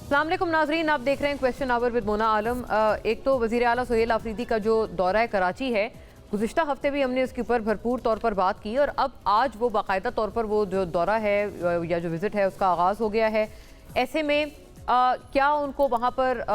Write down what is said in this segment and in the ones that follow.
अस्सलाम वालेकुम नाजरीन, आप देख रहे हैं क्वेश्चन आवर विद मोना आलम। एक तो वज़ीर आला सुहेल आफरीदी का जो दौरा है कराची है, गुज़िश्ता हफ्ते भी हमने इसके ऊपर भरपूर तौर पर बात की और अब आज वो बाकायदा तौर पर वो जो दौरा है या जो विज़िट है उसका आगाज़ हो गया है। ऐसे में क्या उनको वहाँ पर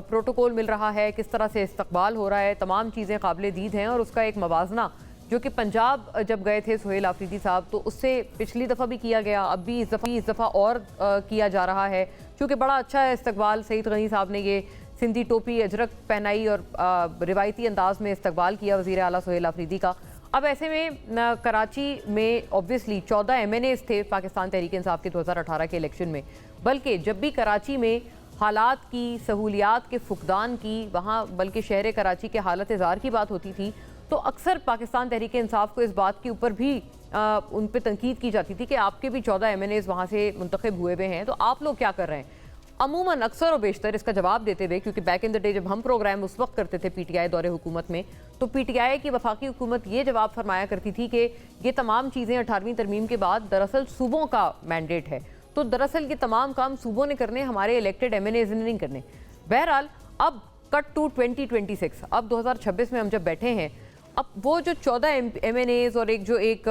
प्रोटोकॉल मिल रहा है, किस तरह से इस्तकबाल हो रहा है, तमाम चीज़ें काबिल दीद हैं और उसका एक मवाजना जो कि पंजाब जब गए थे सुहेल आफरीदी साहब तो उससे पिछली दफ़ा भी किया गया, अब भी इस दफ़ा और किया जा रहा है, क्योंकि बड़ा अच्छा है इस्तकबाल। सईद गनी साहब ने ये सिंधी टोपी अजरक पहनाई और रिवायती अंदाज में इस्तकबाल किया वज़ीर आला सुहेल आफरीदी का। अब ऐसे में कराची में ऑब्वियसली 14 MNAs थे पाकिस्तान तहरीक इंसाफ के 2018 के इलेक्शन में, बल्कि जब भी कराची में हालात की, सहूलियात के फुकदान की, वहाँ बल्कि शहर कराची के हालत ज़ार की बात होती थी तो अक्सर पाकिस्तान तहरीक इंसाफ को इस बात के ऊपर भी उन पर तनकीद की जाती थी कि आपके भी 14 MNAs वहाँ से मुंतखब हुए हुए हैं, तो आप लोग क्या कर रहे हैं। अमूमन अक्सर और बेशतर इसका जवाब देते हुए, क्योंकि बैक इन द डे जब हम प्रोग्राम उस वक्त करते थे PTI दौरे हुकूमत में, तो PTI की वफाकी हुकूमत ये जवाब फरमाया करती थी कि ये तमाम चीज़ें 18वीं तरमीम के बाद दरअसल सूबों का मैंडेट है, तो दरअसल ये तमाम काम सूबों ने करने, हमारे इलेक्टेड MNAs ने नहीं करने। बहरहाल अब कट टू 2026, अब 2026 में हम जब बैठे हैं, अब वो जो 14 MNAs और एक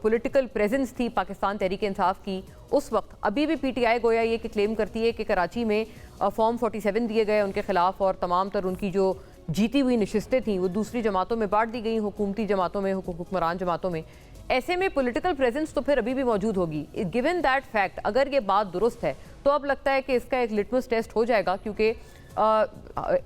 पॉलिटिकल प्रेजेंस थी पाकिस्तान तहरीक इंसाफ की उस वक्त, अभी भी PTI गोया ये कि क्लेम करती है कि कराची में फॉर्म 47 दिए गए उनके खिलाफ और तमाम तर उनकी जो जीती हुई नशिस्तें थी वो दूसरी जमातों में बांट दी गई, हुकूमती जमातों में, हुक्मरान जमातों में। ऐसे में पॉलिटिकल प्रेजेंस तो फिर अभी भी मौजूद होगी। गिवन दैट फैक्ट, अगर ये बात दुरुस्त है तो अब लगता है कि इसका एक लिटमस टेस्ट हो जाएगा, क्योंकि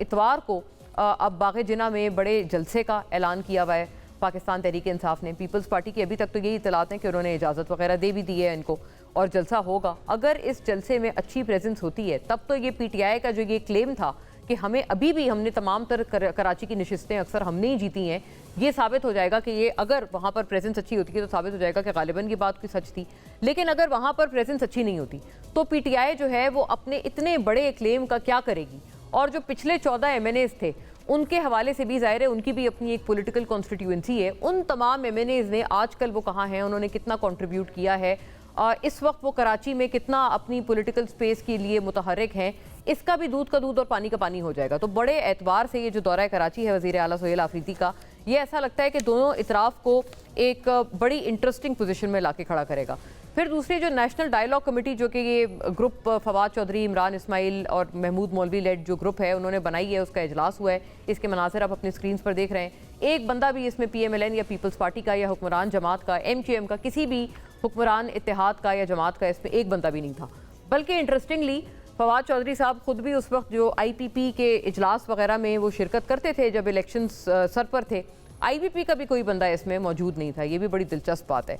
इतवार को अब बाग़े जिना में बड़े जलसे का ऐलान किया हुआ है पाकिस्तान तहरीक इंसाफ ने। पीपल्स पार्टी की अभी तक तो यही इतलात हैं कि उन्होंने इजाज़त वगैरह दे भी दी है इनको और जलसा होगा। अगर इस जलसे में अच्छी प्रेजेंस होती है तब तो ये PTI का जो ये क्लेम था कि हमें अभी भी, हमने तमाम तर कराची की नशिस्तें अक्सर हमने ही जीती हैं, ये साबित हो जाएगा कि ये अगर वहाँ पर प्रेजेंस अच्छी होती है तो साबित हो जाएगा कि गालिबन ये बात की सच थी। लेकिन अगर वहाँ पर प्रेजेंस अच्छी नहीं होती तो PTI जो है वो अपने इतने बड़े क्लेम का क्या करेगी। और जो पिछले 14 MNAs थे उनके हवाले से भी ज़ाहिर है उनकी भी अपनी एक पॉलिटिकल कॉन्स्टिट्यूएंसी है। उन तमाम MNAs ने आजकल वो कहाँ हैं, उन्होंने कितना कंट्रीब्यूट किया है, इस वक्त वो कराची में कितना अपनी पॉलिटिकल स्पेस के लिए मुतहर्रिक हैं, इसका भी दूध का दूध और पानी का पानी हो जाएगा। तो बड़े एतबार से ये जो दौरा कराची है वज़ीर आला सुहेल आफरीदी का, ये ऐसा लगता है कि दोनों इतराफ़ को एक बड़ी इंटरेस्टिंग पोजीशन में लाके खड़ा करेगा। फिर दूसरी जो नेशनल डायलॉग कमेटी, जो कि ये ग्रुप फवाद चौधरी, इमरान इस्माइल और महमूद मौलवी लेड जो ग्रुप है उन्होंने बनाई है, उसका इजलास हुआ है। इसके मनाज़िर आप अपनी स्क्रीन पर देख रहे हैं। एक बंदा भी इसमें PMLN या पीपल्स पार्टी का या हुक्मरान जमात का, MQM का, किसी भी हुक्मरान इत्तेहाद का या जमात का इसमें एक बंदा भी नहीं था। बल्कि इंटरेस्टिंगली फवाद चौधरी साहब खुद भी उस वक्त जो IPP के इजलास वगैरह में वो शिरकत करते थे जब इलेक्शन सर पर थे, IPP का भी कोई बंदा इसमें मौजूद नहीं था। ये भी बड़ी दिलचस्प बात है।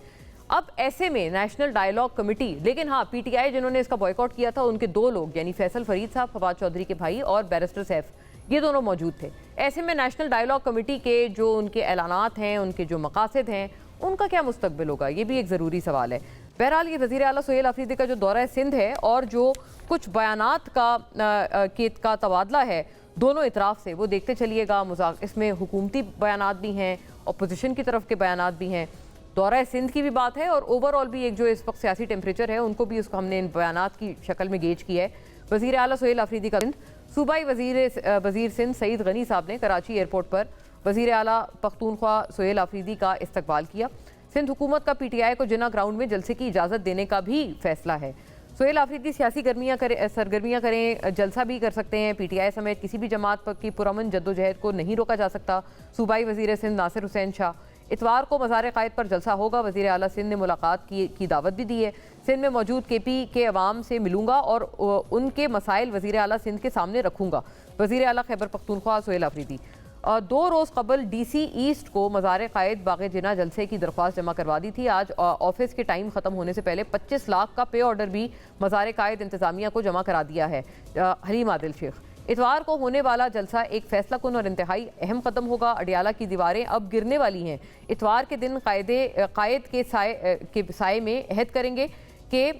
अब ऐसे में नेशनल डायलॉग कमेटी, लेकिन हाँ PTI जिन्होंने इसका बॉयकॉट किया था उनके दो लोग, यानी फैसल फरीद साहब फवाद चौधरी के भाई और बैरिस्टर सैफ, ये दोनों मौजूद थे। ऐसे में नेशनल डायलॉग कमेटी के जो उनके ऐलानात हैं, उनके जो मकासद हैं, उनका क्या मुस्तकबिल होगा, ये भी एक ज़रूरी सवाल है। बहरहाल ये वज़ीर आला सुहेल आफरीदी का जो दौरा सिंध है और जो कुछ बयानात का तबादला है दोनों इतराफ़ से, वो देखते चलिएगा। इसमें हुकूमती बयानात भी हैं, अपोजिशन की तरफ के बयानात भी हैं, दौरा सिंध की भी बात है और ओवरऑल भी एक जो इस वक्त सियासी टेम्परेचर है उनको भी उसको हमने इन बयानात की शक्ल में गेज किया है। वज़ीर आला सुहेल आफरीदी का सूबाई वज़ीर सिंध सईद गनी साहब ने कराची एयरपोर्ट पर वज़ीर आला पख्तूनख्वा सुहेल आफरीदी का इस्तकबाल किया। सिंध हुकूमत का PTI को जिना ग्राउंड में जलसे की इजाज़त देने का भी फैसला है। सुहेल आफरीदी सियासी सरगर्मियाँ करें, जलसा भी कर सकते हैं। PTI समेत किसी भी जमात की पुरअमन जद्दोजहद को नहीं रोका जा सकता। सूबाई वज़ीर सिंध नासिर हुसैन शाह, इतवार को मज़ार क़ायद पर जलसा होगा। वज़ीर आला सिंध ने मुलाकात की दावत भी दी है। सिंध में मौजूद KP के अवाम से मिलूंगा और उनके मसाइल वज़ीर आला सिंध के सामने रखूंगा। वज़ीर आला खैबर पख्तूनख्वा सुहेल आफरीदी 2 रोज़ कबल DC ईस्ट को मज़ार क़ायद बाग़े जिना जलसे की दरख्वास्त जमा करवा दी थी। आज ऑफिस के टाइम ख़त्म होने से पहले 25 लाख का पे ऑर्डर भी मज़ार क़ायद इंतज़ामिया को जमा करा दिया है। हलीम आदिल शेख, इतवार को होने वाला जलसा एक फैसला कुन और इंतहाई अहम कदम होगा। अडियाला की दीवारें अब गिरने वाली हैं। इतवार के दिन कायद के साए में अहद करेंगे कि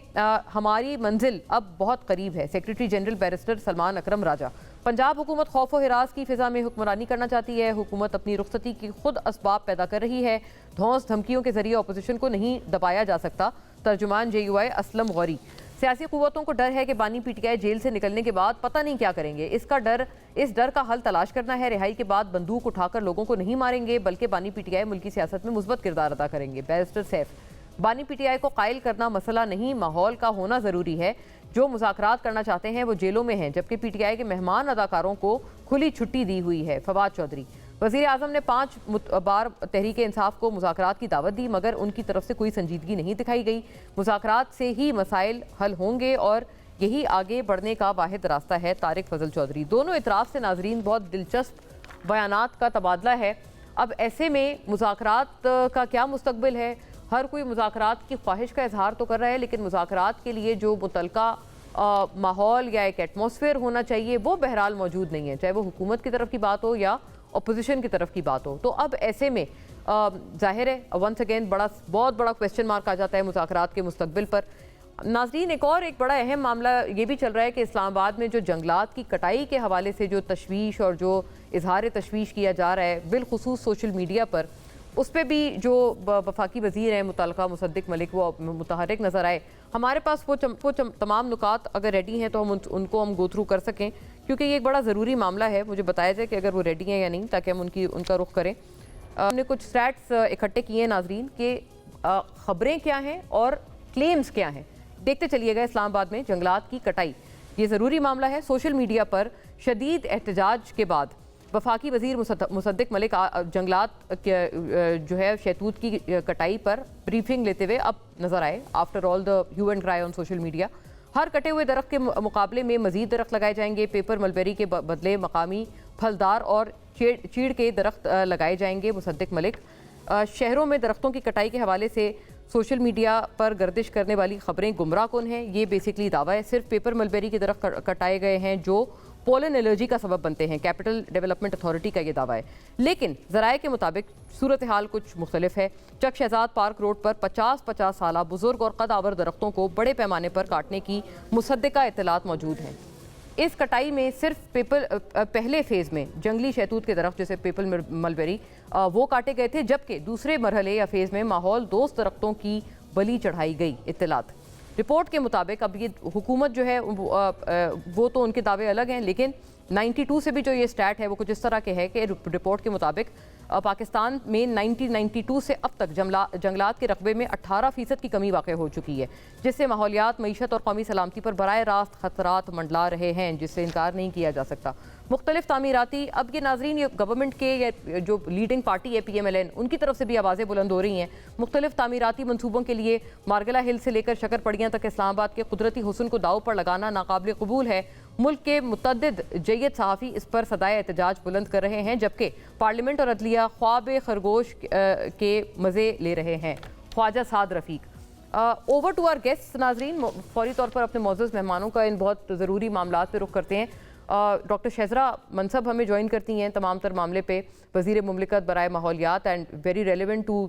हमारी मंजिल अब बहुत करीब है। सेक्रेटरी जनरल बैरिस्टर सलमान अकरम राजा, पंजाब हुकूमत खौफ व हिरास की फिजा में हुक्मरानी करना चाहती है। हुकूमत अपनी रुखसती की खुद असबाब पैदा कर रही है। धौंस धमकियों के जरिए अपोजिशन को नहीं दबाया जा सकता। तर्जुमान JUI असलम गौरी, सियासी कुव्वतों को डर है कि बानी पीटीआई जेल से निकलने के बाद पता नहीं क्या करेंगे। इस डर का हल तलाश करना है। रिहाई के बाद बंदूक उठाकर लोगों को नहीं मारेंगे, बल्कि बानी पीटीआई मुल्क की सियासत में मुस्बत किरदार अदा करेंगे। बैरिस्टर सैफ, बानी पीटीआई को कायल करना मसला नहीं, माहौल का होना ज़रूरी है। जो मुज़ाकरात करना चाहते हैं वो जेलों में हैं, जबकि पीटीआई के मेहमान अदाकारों को खुली छुट्टी दी हुई है। फवाद चौधरी, वज़ीर आज़म ने 5 बार तहरीक इंसाफ को मुज़ाकरात की दावत दी, मगर उनकी तरफ से कोई संजीदगी नहीं दिखाई गई। मुज़ाकरात से ही मसाइल हल होंगे और यही आगे बढ़ने का वाहिद रास्ता है। तारिक फजल चौधरी, दोनों इतराफ़ से नाजरीन बहुत दिलचस्प बयानात का तबादला है। अब ऐसे में मुज़ाकरात का क्या मुस्तकबिल है? हर कोई मुज़ाकरात की ख्वाहिश का इजहार तो कर रहा है, लेकिन मुज़ाकरात के लिए जो मुतलका माहौल या एक एटमॉस्फेयर होना चाहिए वो बहरहाल मौजूद नहीं है, चाहे वो हुकूमत की तरफ की बात हो या अपोजिशन की तरफ की बात हो। तो अब ऐसे में जाहिर है वंस अगेन बहुत बड़ा क्वेश्चन मार्क आ जाता है मुज़ाकरात के मुस्तकबिल पर। नाज़रीन, एक बड़ा अहम मामला ये भी चल रहा है कि इस्लामाबाद में जो जंगलात की कटाई के हवाले से जो तशवीश और जो इजहार तशवीश किया जा रहा है बिलखुसूस सोशल मीडिया पर, उस पर भी जो वफाकी वज़ीर हैं मुतल्लका मुसद्दिक मलिक वो मुतहर्रिक नज़र आए। हमारे पास वो तमाम नुकात अगर रेडी हैं तो उनको हम गो थ्रू कर सकें, क्योंकि ये एक बड़ा ज़रूरी मामला है। मुझे बताया जाए कि अगर वो रेडी हैं या नहीं, ताकि हम उनका रुख करें। हमने कुछ स्टैट्स इकट्ठे किए हैं नाजरीन के ख़बरें क्या हैं और क्लेम्स क्या हैं। देखते चलिएगा। इस्लामाबाद में जंगलात की कटाई ये ज़रूरी मामला है। सोशल मीडिया पर शदीद एहतजाज के बाद वफाकी वज़ीर मुसद्दिक मलिक जंगलात जो है शहतूत की कटाई पर ब्रीफिंग लेते हुए अब नज़र आए। After all the hue and cry on social media, हर कटे हुए दरख्त के मुकाबले में मजीद दरख्त लगाए जाएंगे। पेपर मलबेरी के बदले मकामी फलदार और चीड़ के दरख्त लगाए जाएंगे। मुसद्दिक मलिक, शहरों में दरख्तों की कटाई के हवाले से सोशल मीडिया पर गर्दिश करने वाली खबरें गुमराह कुन हैं, ये बेसिकली दावा है। सिर्फ पेपर मलबेरी के दरख्त कटाए गए हैं जो पोलन एलर्जी का सबब बनते हैं। कैपिटल डेवलपमेंट अथॉरिटी का ये दावा है, लेकिन ज़राए के मुताबिक सूरत हाल कुछ मुख्तलिफ है। चक शहजाद पार्क रोड पर 50-50 साल बुजुर्ग और कद-आवर दरख्तों को बड़े पैमाने पर काटने की मुसद्दिका इत्तलात मौजूद हैं। इस कटाई में सिर्फ पहले फेज़ में जंगली शहतूत के दरख्त जैसे पेपर मलबेरी वो काटे गए थे, जबकि दूसरे मरहले या फेज़ में माहौल दोस्त दरख्तों की बलि चढ़ाई गई। इत्तलात रिपोर्ट के मुताबिक अब ये हुकूमत जो है वो तो उनके दावे अलग हैं, लेकिन 92 से भी जो ये स्टैट है वो कुछ इस तरह के है कि रिपोर्ट के मुताबिक पाकिस्तान में 1992 से अब तक जंगलात के रकबे में 18% की कमी वाक़ हो चुकी है, जिससे माहौलियात, मईशत और कौमी सलामती पर बराह रास्त खतरात मंडला रहे हैं, जिससे इनकार नहीं किया जा सकता। मुख्तलिफ तामीराती, अब ये नाजरीन ये गवर्नमेंट के या जो लीडिंग पार्टी है PMLN, उनकी तरफ से भी आवाज़ें बुलंद हो रही हैं। मुख्तलिफ तामीराती मनसूबों के लिए मारगला हिल से लेकर शकरपड़ियाँ तक इस्लामाबाद के कुदरती हुस्न को दाव पर लगाना नाकाबिल कबूल है। मुल्क के मुतअद्दिद जय्यद सहाफ़ी इस पर सदाए एहतजाज बुलंद कर रहे हैं, जबकि पार्लियामेंट और अदलिया ख्वाब खरगोश के मज़े ले रहे हैं। ख्वाजा साद रफ़ीक, ओवर टू आवर गेस्ट नाजरीन, फौरी तौर पर अपने मौजूद मेहमानों का इन बहुत ज़रूरी मामलात पर रुख करते हैं। डॉक्टर शहजरा मनसब हमें ज्वाइन करती हैं तमाम तर मामले पे, वज़ीर मुमलिकत बराए माहौलियात, एंड वेरी रेलिवेंट टू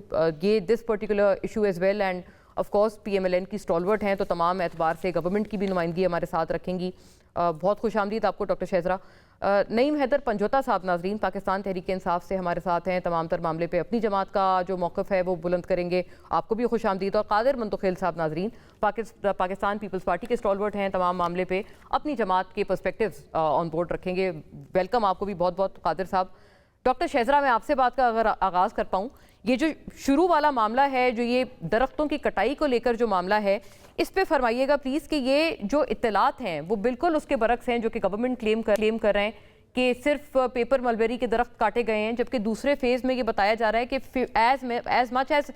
ये this particular issue as well, end of course PMLN की स्टॉलवर्ट हैं, तो तमाम एतबार से गवर्नमेंट की भी नुमाइंदगी हमारे साथ रखेंगी। बहुत खुश आमदीद आपको डॉक्टर शहजरा। नईम हैदर पंजोता साहब नाजरीन पाकिस्तान तहरीक इंसाफ से हमारे साथ हैं, तमाम तर मामले पे अपनी जमात का जो मौक़िफ़ है वो बुलंद करेंगे, आपको भी खुश आमदीद। और कादिर मंतुखेल साहब नाजरीन पाकिस्तान पीपल्स पार्टी के स्टॉलवर्ट हैं, तमाम मामले पे अपनी जमात के पर्सपेक्टिव्स ऑन बोर्ड रखेंगे। वेलकम आपको भी बहुत बहुत कादिर साहब। डॉक्टर शहजरा, मैं आपसे बात का अगर आगाज़ कर पाऊँ, ये जो शुरू वाला मामला है, जो ये दरख्तों की कटाई को लेकर जो मामला है, इस पे फरमाइएगा प्लीज़ कि ये जो इत्तलात हैं वो बिल्कुल उसके बरक्स हैं जो कि गवर्नमेंट क्लेम कर रहे हैं कि सिर्फ पेपर मलबेरी के दरख्त काटे गए हैं, जबकि दूसरे फेज़ में ये बताया जा रहा है कि as much as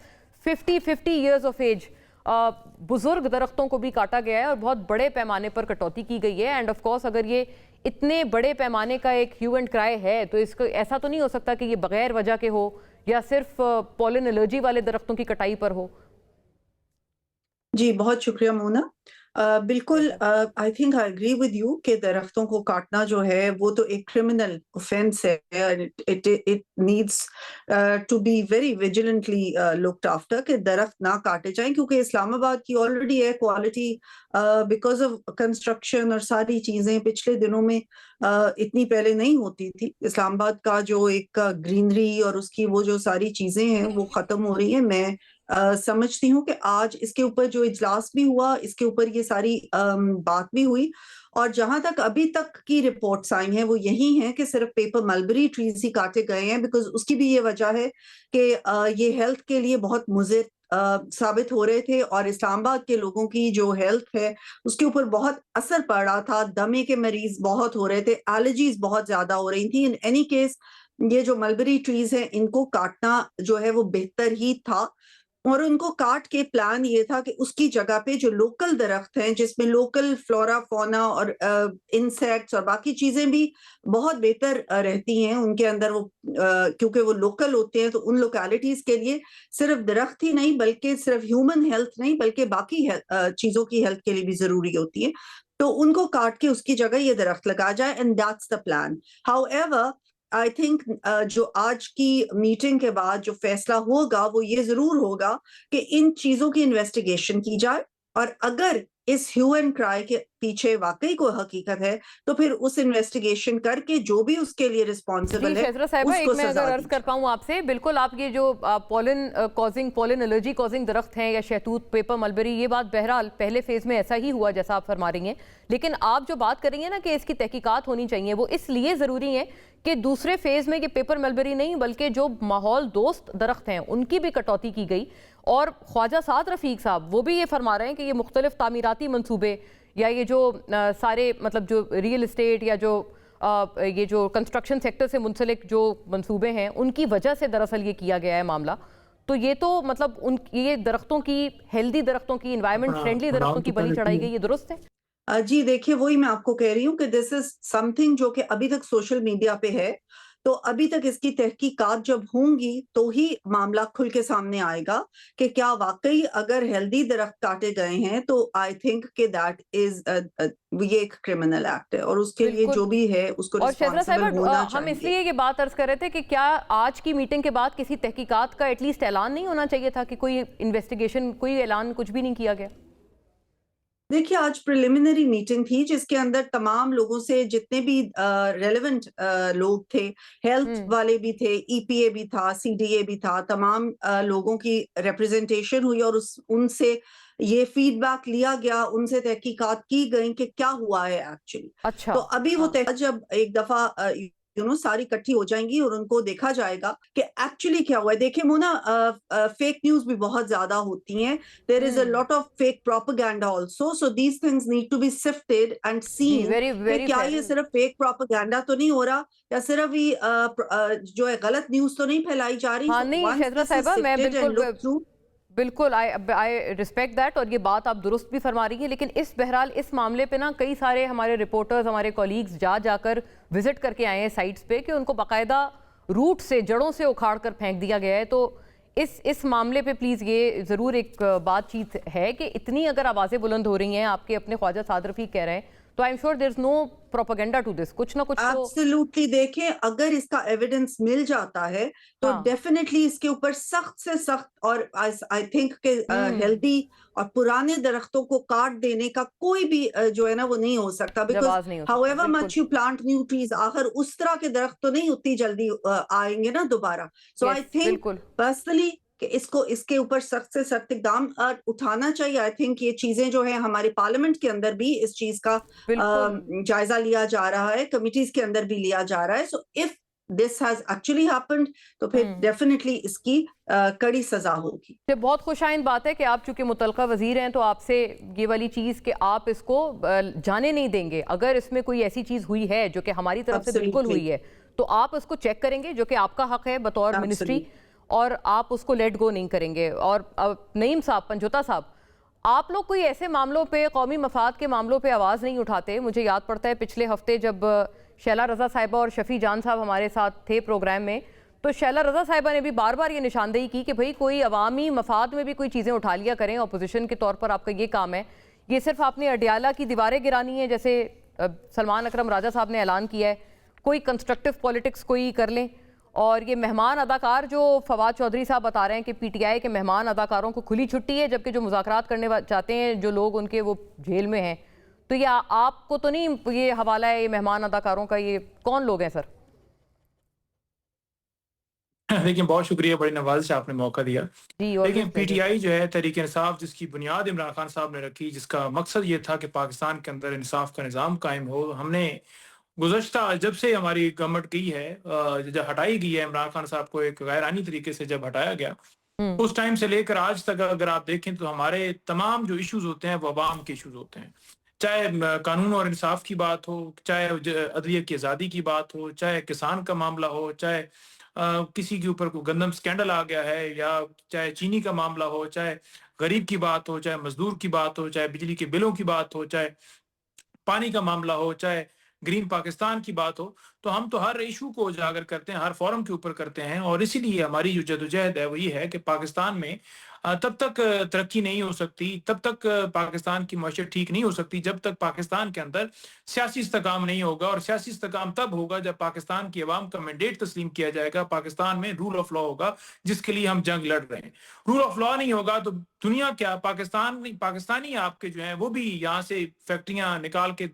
50 years of age बुजुर्ग दरख्तों को भी काटा गया है और बहुत बड़े पैमाने पर कटौती की गई है। एंड ऑफ कोर्स अगर ये इतने बड़े पैमाने का एक ह्यू एंड क्राई है, तो इसको ऐसा तो नहीं हो सकता कि ये बगैर वजह के हो या सिर्फ पोलन एलर्जी वाले दरख्तों की कटाई पर हो। जी, बहुत शुक्रिया मोना। बिल्कुल, I think I agree with you कि दरख्तों को काटना जो है वो तो एक क्रिमिनल ऑफेंस है। It needs to be very vigilantly looked after कि दरख्त ना काटे जाएं, क्योंकि इस्लामाबाद की already air quality because of construction और सारी चीजें पिछले दिनों में इतनी पहले नहीं होती थी। इस्लामाबाद का जो एक ग्रीनरी और उसकी वो जो सारी चीजें हैं वो खत्म हो रही है। मैं समझती हूँ कि आज इसके ऊपर जो इजलास भी हुआ, इसके ऊपर ये सारी बात भी हुई, और जहां तक अभी तक की रिपोर्ट्स आई हैं वो यही हैं कि सिर्फ पेपर मलबरी ट्रीज ही काटे गए हैं, बिकॉज उसकी भी ये वजह है कि ये हेल्थ के लिए बहुत मुज़िर साबित हो रहे थे, और इस्लामाबाद के लोगों की जो हेल्थ है उसके ऊपर बहुत असर पड़ रहा था। दमे के मरीज बहुत हो रहे थे, एलर्जीज बहुत ज्यादा हो रही थी। इन एनी केस ये जो मलबरी ट्रीज हैं इनको काटना जो है वो बेहतर ही था, और उनको काट के प्लान ये था कि उसकी जगह पे जो लोकल दरख्त हैं जिसमें लोकल फ्लोरा फोना और इंसेक्ट्स और बाकी चीजें भी बहुत बेहतर रहती हैं उनके अंदर, वो क्योंकि वो लोकल होते हैं, तो उन लोकेलिटीज के लिए सिर्फ दरख्त ही नहीं बल्कि सिर्फ ह्यूमन हेल्थ नहीं बल्कि बाकी चीजों की हेल्थ के लिए भी जरूरी होती है, तो उनको काट के उसकी जगह ये दरख्त लगा जाए, and that's the plan. However I think जो आज की मीटिंग के बाद जो फैसला होगा वो ये जरूर होगा कि इन चीजों की इन्वेस्टिगेशन की जाए, और अगर इस ह्यू एंड क्राई के पीछे वाकई कोई हकीकत है तो फिर उस इन्वेस्टिगेशन करके जो भी उसके लिए रिस्पॉन्सिबल है शहजरा साहिबा, एक उसको मैं सजा अगर दी अर्ज कर जाए। पाऊँ आपसे, बिल्कुल आप ये जो पॉलन एलर्जी कॉजिंग दरख्त हैं या शहतूत, पेपर मलबरी, ये बात बहरहाल पहले फेज में ऐसा ही हुआ जैसा आप फरमा रही हैं, लेकिन आप जो बात कर रही हैं ना कि इसकी तहकीकात होनी चाहिए, वो इसलिए ज़रूरी है कि दूसरे फेज में कि पेपर मलबरी नहीं बल्कि जो माहौल दोस्त दरख्त हैं उनकी भी कटौती की गई, और ख्वाजा साद रफ़ीक साहब वो भी ये फरमा रहे हैं कि ये मुख्तलिफ तामीराती मनसूबे या ये जो सारे मतलब जो रियल इस्टेट या जो ये जो कंस्ट्रक्शन सेक्टर से मुंसलिक जो मंसूबे हैं उनकी वजह से दरअसल ये किया गया है मामला। तो ये तो मतलब उन ये दरख्तों की, हेल्दी दरख्तों की, इन्वायरमेंट फ्रेंडली दरख्तों की बलि चढ़ाई गई, ये दुरुस्त है? जी देखिए, वही मैं आपको कह रही हूँ कि दिस इज समथिंग जो कि अभी तक सोशल मीडिया पे है, तो अभी तक इसकी तहकीकात जब होंगी तो ही मामला खुल के सामने आएगा कि क्या वाकई अगर हेल्दी दरख्त काटे गए हैं तो आई थिंक कि दैट इज ये एक क्रिमिनल एक्ट है, और उसके लिए बिल्कुल। जो भी है उसको और शहजरा रिस्पॉन्सिबल साहिबा, होना हम चाहिए। इसलिए ये बात अर्ज कर रहे थे कि क्या आज की मीटिंग के बाद किसी तहकीकात का एटलीस्ट ऐलान नहीं होना चाहिए था कि कोई इन्वेस्टिगेशन, कोई ऐलान कुछ भी नहीं किया गया? देखिए, आज प्रिलिमिनरी मीटिंग थी जिसके अंदर तमाम लोगों से, जितने भी रेलेवेंट लोग थे, हेल्थ हम्म। वाले भी थे, ईपीए भी था, सीडीए भी था, तमाम लोगों की रिप्रेजेंटेशन हुई, और उनसे ये फीडबैक लिया गया, उनसे तहकीकात की गई कि क्या हुआ है एक्चुअली। अच्छा। तो अभी वो हाँ। जब एक दफा सारी इकट्ठी हो जाएंगी और उनको देखा जाएगा कि एक्चुअली क्या हुआ है। देखिए मोना, फेक न्यूज भी बहुत ज्यादा होती हैं, there is a hmm. lot of fake propaganda also, so these things need to be sifted and जी, seen वेरी कि वेरी क्या फेयर। ये सिर्फ फेक प्रोपेगेंडा तो नहीं हो रहा, या सिर्फ ही जो है गलत न्यूज तो नहीं फैलाई जा रही। हाँ So नहीं once शहजरा this is साहिबा, मैं sifted and बिल्कुल looked through। बिल्कुल आई रिस्पेक्ट दैट, और ये बात आप दुरुस्त भी फरमा रही हैं, लेकिन इस बहरहाल इस मामले पे ना कई सारे हमारे रिपोर्टर्स, हमारे कॉलीग्स जाकर विजिट करके आए हैं साइट्स पे कि उनको बाकायदा रूट से, जड़ों से उखाड़ कर फेंक दिया गया है। तो इस मामले पे प्लीज़ ये ज़रूर एक बातचीत है कि इतनी अगर आवाज़ें बुलंद हो रही हैं, आपके अपने ख्वाजा साद रफ़ीक कह रहे हैं, तो I am sure there is no propaganda to this, कुछ ना कुछ तो। एब्सोल्युटली, देखें अगर इसका एविडेंस मिल जाता है तो हाँ। डेफिनेटली इसके ऊपर सख्त से सख्त, और आई थिंक के हम्म। हेल्दी और पुराने दरख्तों को काट देने का कोई भी जो है ना वो नहीं हो सकता, बिकॉज जवाब नहीं हो सकता, हाउएवर बिल्कुल। Much you plant new trees, आखिर उस तरह के दरख्त तो नहीं उतनी जल्दी आएंगे ना दोबारा। सो आई यस, थिंक बिल्कुल। पर्सनली कि इसको, इसके ऊपर सख्त से सख्त इकदाम उठाना चाहिए। आई थिंक ये चीजें जो है हमारे पार्लियामेंट के अंदर भी इस चीज का बिल्कुल। जायजा लिया जा रहा है, कमिटीज के अंदर भी लिया जा रहा है। So if this has actually happened तो फिर हम्म। डेफिनेटली इसकी कड़ी सजा होगी। ये बहुत खुशाइन बात है कि आप चूंकि मुतलका वजीर हैं तो आपसे ये वाली चीज़ कि आप इसको जाने नहीं देंगे। अगर इसमें कोई ऐसी चीज़ हुई है जो कि हमारी तरफ से बिल्कुल एब्सोल्युटली, हुई है तो आप उसको चेक करेंगे, जो कि आपका हक है बतौर मिनिस्ट्री, एब्सोल्युटली। और आप उसको लेट गो नहीं करेंगे। और नईम साहब, पंजोता साहब, आप लोग कोई ऐसे मामलों पे, कौमी मफाद के मामलों पे आवाज़ नहीं उठाते। मुझे याद पड़ता है पिछले हफ्ते जब शैला रज़ा साहिबा और शफ़ी जान साहब हमारे साथ थे प्रोग्राम में, तो शैला रज़ा साहिबा ने भी बार बार ये निशानदेही की कि भाई कोई अवामी मफाद में भी कोई चीज़ें उठा लिया करें, अपोजिशन के तौर पर आपका ये काम है। ये सिर्फ आपने अडियाला की दीवारें गिरानी है जैसे सलमान अकरम राजा साहब ने ऐलान किया है, कोई कंस्ट्रक्टिव पॉलिटिक्स कोई कर लें। और ये मेहमान अदाकार जो फवाद चौधरी साहब बता रहे हैं कि पीटीआई के मेहमान अदाकारों को खुली छुट्टी है, जबकि जो मुज़ाकरात करने चाहते हैं जो लोग उनके वो जेल में हैं, तो ये आपको तो नहीं ये हवाला है ये मेहमान अदाकारों का? ये कौन लोग हैं सर? देखिए बहुत शुक्रिया, बड़ी नवाज़िश आपने मौका दिया। जी, देखिए ऑलवेज प्लेजर। पीटीआई जो है तहरीक इंसाफ, जिसकी बुनियाद इमरान खान साहब ने रखी, जिसका मकसद ये था कि पाकिस्तान के अंदर इंसाफ का निज़ाम कायम हो। हमने गुज़श्ता जब से हमारी गवर्नमेंट गई है, जब हटाई गई है इमरान खान साहब को एक गैरानी तरीके से जब हटाया गया, हुँ, उस टाइम से लेकर आज तक अगर आप देखें तो हमारे तमाम जो इश्यूज़ होते हैं वो अवाम के इश्यूज़ होते हैं। चाहे कानून और इंसाफ की बात हो, चाहे अदलिया की आज़ादी की बात हो, चाहे किसान का मामला हो, चाहे किसी के ऊपर कोई गंदम स्कैंडल आ गया है, या चाहे चीनी का मामला हो, चाहे गरीब की बात हो, चाहे मजदूर की बात हो, चाहे बिजली के बिलों की बात हो, चाहे पानी का मामला हो, चाहे ग्रीन पाकिस्तान की बात हो, तो हम तो हर इशू को उजागर करते हैं, हर फोरम के ऊपर करते हैं। और इसीलिए हमारी जो जदोजहद है वो ये है कि पाकिस्तान में तब तक तरक्की नहीं हो सकती, तब तक पाकिस्तान की मईशत ठीक नहीं हो सकती, जब तक पाकिस्तान के अंदर सियासी इस्तेकाम नहीं होगा। और सियासी इस्तेकाम तब होगा जब पाकिस्तान की अवाम का मैंडेट तस्लीम किया जाएगा, पाकिस्तान में रूल ऑफ लॉ होगा, जिसके लिए हम जंग लड़ रहे हैं। रूल ऑफ लॉ नहीं होगा तो दुनिया क्या, पाकिस्तानी आपके जो है वो भी यहाँ से फैक्ट्रियां निकाल के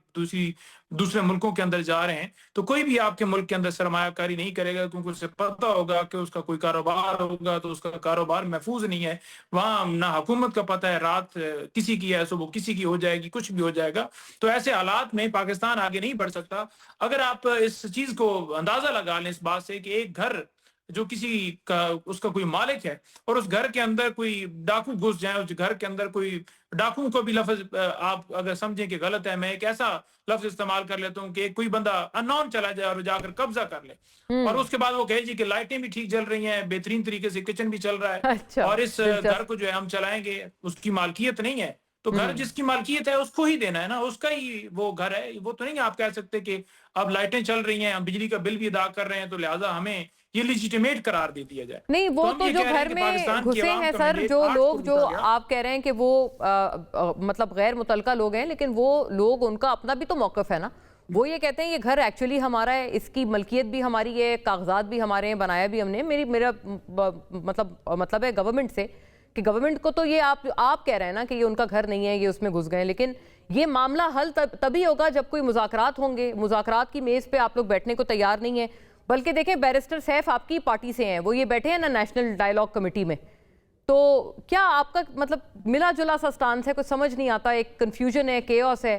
दूसरे मुल्कों के अंदर जा रहे हैं। तो कोई भी आपके मुल्क के अंदर सरमायाकारी नहीं करेगा, क्योंकि उसे पता होगा कि उसका कोई कारोबार होगा तो उसका कारोबार महफूज नहीं है। वहां ना हुकूमत का पता है, रात किसी की है, सुबह किसी की हो जाएगी, कुछ भी हो जाएगा। तो ऐसे हालात में पाकिस्तान आगे नहीं बढ़ सकता। अगर आप इस चीज को अंदाजा लगा लें इस बात से कि एक घर जो किसी का, उसका कोई मालिक है, और उस घर के अंदर कोई डाकू घुस जाए, उस घर के अंदर कोई डाकू को भी लफ्ज आप अगर समझें कि गलत है, मैं एक ऐसा लफ्ज इस्तेमाल कर लेता हूँ कि कोई बंदा अननोन चला जाए और जाकर कब्जा कर ले, और हुँ, उसके बाद वो कहे जी कि लाइटें भी ठीक जल रही हैं, बेहतरीन तरीके से किचन भी चल रहा है, अच्छा, और इस घर दिलचस्प। को जो है हम चलाएंगे, उसकी मालकियत नहीं है। तो घर हुँ। जिसकी मालकियत है उसको ही देना है ना, उसका ही वो घर है। वो तो नहीं आप कह सकते कि अब लाइटें चल रही हैं, हम बिजली का बिल भी अदा कर रहे हैं, तो लिहाजा हमें ये लेजिटिमेट करार दे दिया जाए। नहीं, तो वो हम तो ये जो कह रहे हैं घर कि में पाकिस्तान की घुसे आवाम हैं का सर, मैंडेट जो 8 को लोग जो जीता गया। आप कह रहे हैं कि वो मतलब गैर मुतल्लका लोग हैं, लेकिन वो लोग, उनका अपना भी तो मौक़िफ़ है ना। वो ये कहते हैं ये घर एक्चुअली हमारा है, इसकी मलकियत भी हमारी है, कागज़ात भी हमारे हैं, बनाया भी हमने। मेरा मतलब है गवर्नमेंट से कि गवर्नमेंट को तो ये आप कह रहे हैं ना कि ये उनका घर नहीं है, ये उसमें घुस गए, लेकिन ये मामला हल तभी होगा जब कोई मुज़ाकरात होंगे। मुज़ाकरात की मेज़ पे आप लोग बैठने को तैयार नहीं है। बल्कि देखें, बैरिस्टर सैफ आपकी पार्टी से हैं, वो ये बैठे हैं ना नेशनल डायलॉग कमेटी में। तो क्या आपका मतलब मिला जुला सा स्टांस है? कुछ समझ नहीं आता, एक कंफ्यूजन है, केओस है।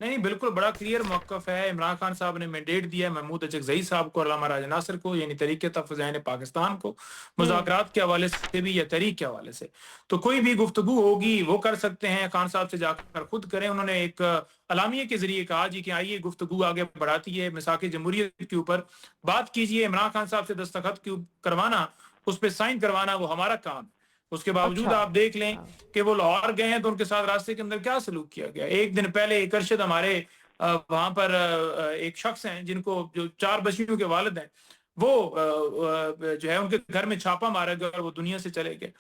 नहीं, बिल्कुल बड़ा क्लियर मौक़िफ़ है। इमरान खान साहब ने मैंडेट दिया है महमूद अचकज़ई साहब को, अल्लामा राजा नासिर को, यानी तहफ़्फ़ुज़ पाकिस्तान को, हम्म। मुज़ाकरात के हवाले से भी या तहरीक के हवाले से। तो कोई भी गुफ्तगू होगी वो कर सकते हैं, खान साहब से जाकर खुद करें। उन्होंने एक अलामिये के ज़रिए कहा जी कि आइए गुफ्तगू आगे बढ़ाती है, मिसाक़ जमहूरियत के ऊपर बात कीजिए। इमरान खान साहब से दस्तखत करवाना, उस पे साइन करवाना वो हमारा काम है। उसके बावजूद अच्छा। आप देख लें हाँ। कि वो लाहौर गए हैं तो उनके साथ रास्ते के अंदर क्या सलूक किया गया। एक दिन पहले एक अरशद हमारे वहां पर एक शख्स हैं जिनको जो 4 बच्चियों के वालिद हैं, वो जो है उनके घर में छापा मारा गया और वो दुनिया से चले गए।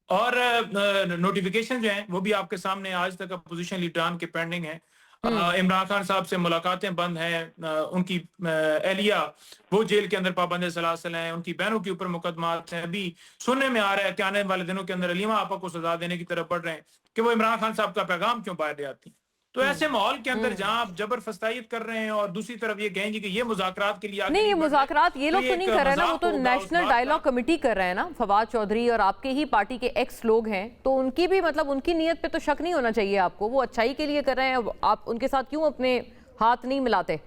और नोटिफिकेशन जो है वो भी आपके सामने आज तक अपोजिशन लीडरान के पेंडिंग है। हम्म। इमरान खान साहब से मुलाकातें बंद हैं। उनकी एहलिया वो जेल के अंदर पाबंद सलासल हैं, उनकी बहनों के ऊपर मुकदमात हैं। अभी सुनने में आ रहा है कि आने वाले दिनों के अंदर अलीमा आपा को सजा देने की तरफ बढ़ रहे हैं कि वो इमरान खान साहब का पैगाम क्यों बाहर ले आती। तो ऐसे माहौल के अंदर हम्म। जहां आप जबर फस्तायत कर रहे हैं और दूसरी तरफ ये कहेंगे कि ये मुज़ाकरात के लिए आगे नहीं, ये नहीं बढ़ रहे, मुज़ाकरात ये तो लोग ये तो एक नहीं कर रहे हैं ना, वो मजाक तो होगा उस नेशनल बात डायलॉग का। कमेटी कर रहे हैं ना, फवाद चौधरी और आपके ही पार्टी के एक्स लोग हैं, तो उनकी भी मतलब उनकी नीयत पे तो शक नहीं होना चाहिए आपको। वो अच्छाई के लिए कर रहे हैं, आप उनके साथ क्यों अपने हाथ नहीं मिलाते?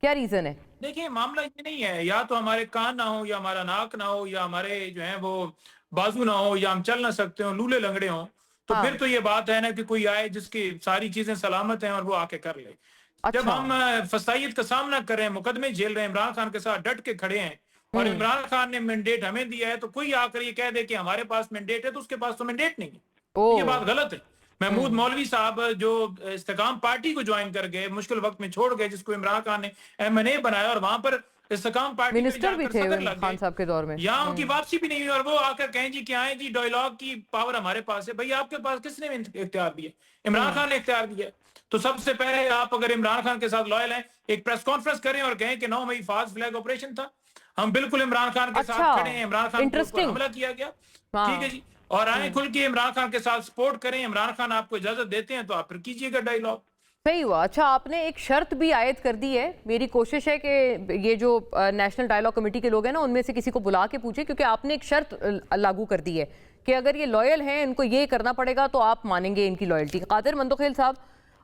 क्या रीजन है? देखिए मामला ये नहीं है, या तो हमारे कान ना हो, या हमारा नाक ना हो, या हमारे जो है वो बाजू ना हो, या हम चल ना सकते हो, लूले लंगड़े हों, तो फिर हाँ। तो ये बात है ना कि कोई आए जिसकी सारी चीजें सलामत हैं और वो आके कर ले। जब अच्छा। हम फसाइयत का सामना कर रहे हैं, मुकदमे झेल रहे हैं, इमरान खान के साथ डट के खड़े हैं, और हम्म। इमरान खान ने मैंडेट हमें दिया है, तो कोई आकर ये कह दे कि हमारे पास मैंडेट है तो उसके पास तो मैंडेट नहीं है, ओ। तो ये बात गलत है। महमूद हम्म। मौलवी साहब जो इस्तेकाम पार्टी को ज्वाइन कर गए, मुश्किल वक्त में छोड़ गए, जिसको इमरान खान ने एमएनए बनाया, और वहां पर इस्तेकाम पार्टी में मिनिस्टर भी जाकर थे सदर लग खान गए, साहब के दौर में। यहाँ उनकी वापसी भी नहीं हुई, और वो आकर कहें जी क्या है जी, डायलॉग की पावर हमारे पास है। भाई आपके पास किसने इख्तियार दिया? इमरान हम्म। खान ने इख्तियार दिया। तो सबसे पहले आप अगर इमरान खान के साथ लॉयल हैं, एक प्रेस कॉन्फ्रेंस करें और कहें कि 9 मई फास्ट फ्लैग ऑपरेशन था, हम बिल्कुल इमरान खान के अच्छा। साथ खड़े हैं, इमरान खान के ऊपर इंटरेस्टिंग। हमला किया गया, ठीक है हाँ। जी, और आए हम्म। खुल के इमरान खान के साथ सपोर्ट करें, इमरान खान आपको इजाजत देते हैं तो आप फिर कीजिएगा डायलॉग। सही हुआ। अच्छा, आपने एक शर्त भी आयद कर दी है। मेरी कोशिश है कि ये जो नेशनल डायलॉग कमेटी के लोग हैं ना, उनमें से किसी को बुला के पूछे, क्योंकि आपने एक शर्त लागू कर दी है कि अगर ये लॉयल हैं, इनको ये करना पड़ेगा तो आप मानेंगे इनकी लॉयल्टी। कादिर मंदोखेल साहब,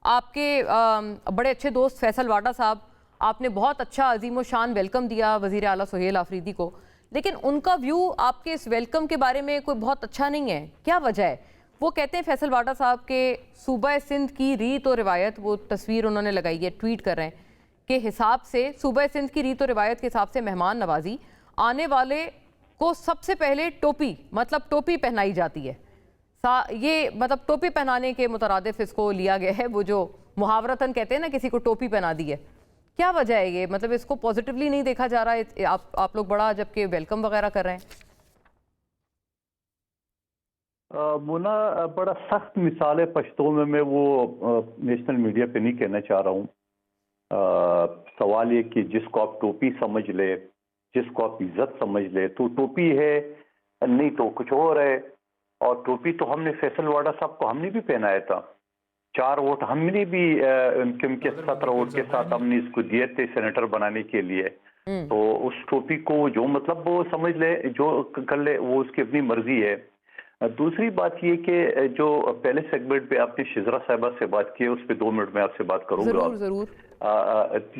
आपके बड़े अच्छे दोस्त फैसल वाडा साहब, आपने बहुत अच्छा अजीम शान वेलकम दिया वज़ीर आला सुहेल आफरीदी को, लेकिन उनका व्यू आपके इस वेलकम के बारे में कोई बहुत अच्छा नहीं है। क्या वजह है? वो कहते हैं फैसल वाडा साहब के सूबा सिंध की रीत और रिवायत, वो तस्वीर उन्होंने लगाई है, ट्वीट कर रहे हैं, के हिसाब से सूबा सिंध की रीत और रिवायत के हिसाब से मेहमान नवाजी आने वाले को सबसे पहले टोपी, मतलब टोपी पहनाई जाती है। ये मतलब टोपी पहनाने के मुतरादिफ इसको लिया गया है, वो जो मुहावरतन कहते हैं ना, किसी को टोपी पहना दी है। क्या वजह है ये? मतलब इसको पॉजिटिवली नहीं देखा जा रहा है, आप लोग बड़ा जबकि वेलकम वगैरह कर रहे हैं। मुना, बड़ा सख्त मिसाल है पश्तो में, मैं वो नेशनल मीडिया पे नहीं कहना चाह रहा हूँ। सवाल ये कि जिसको आप टोपी समझ ले, जिसको आप इज्जत समझ ले, तो टोपी है, नहीं तो कुछ और है। और टोपी तो हमने फैसल वाडा साहब को हमने भी पहनाया था। 4 वोट हमने भी उनके 17 वोट के साथ हमने इसको दिए थे सेनेटर बनाने के लिए। तो उस टोपी को जो मतलब वो समझ ले, जो कर ले, वो उसकी अपनी मर्जी है। दूसरी बात ये कि जो पहले सेगमेंट पे आपने शिजरा साहिबा से बात की है, उस पर 2 मिनट में आपसे बात करूंगा। जरूर।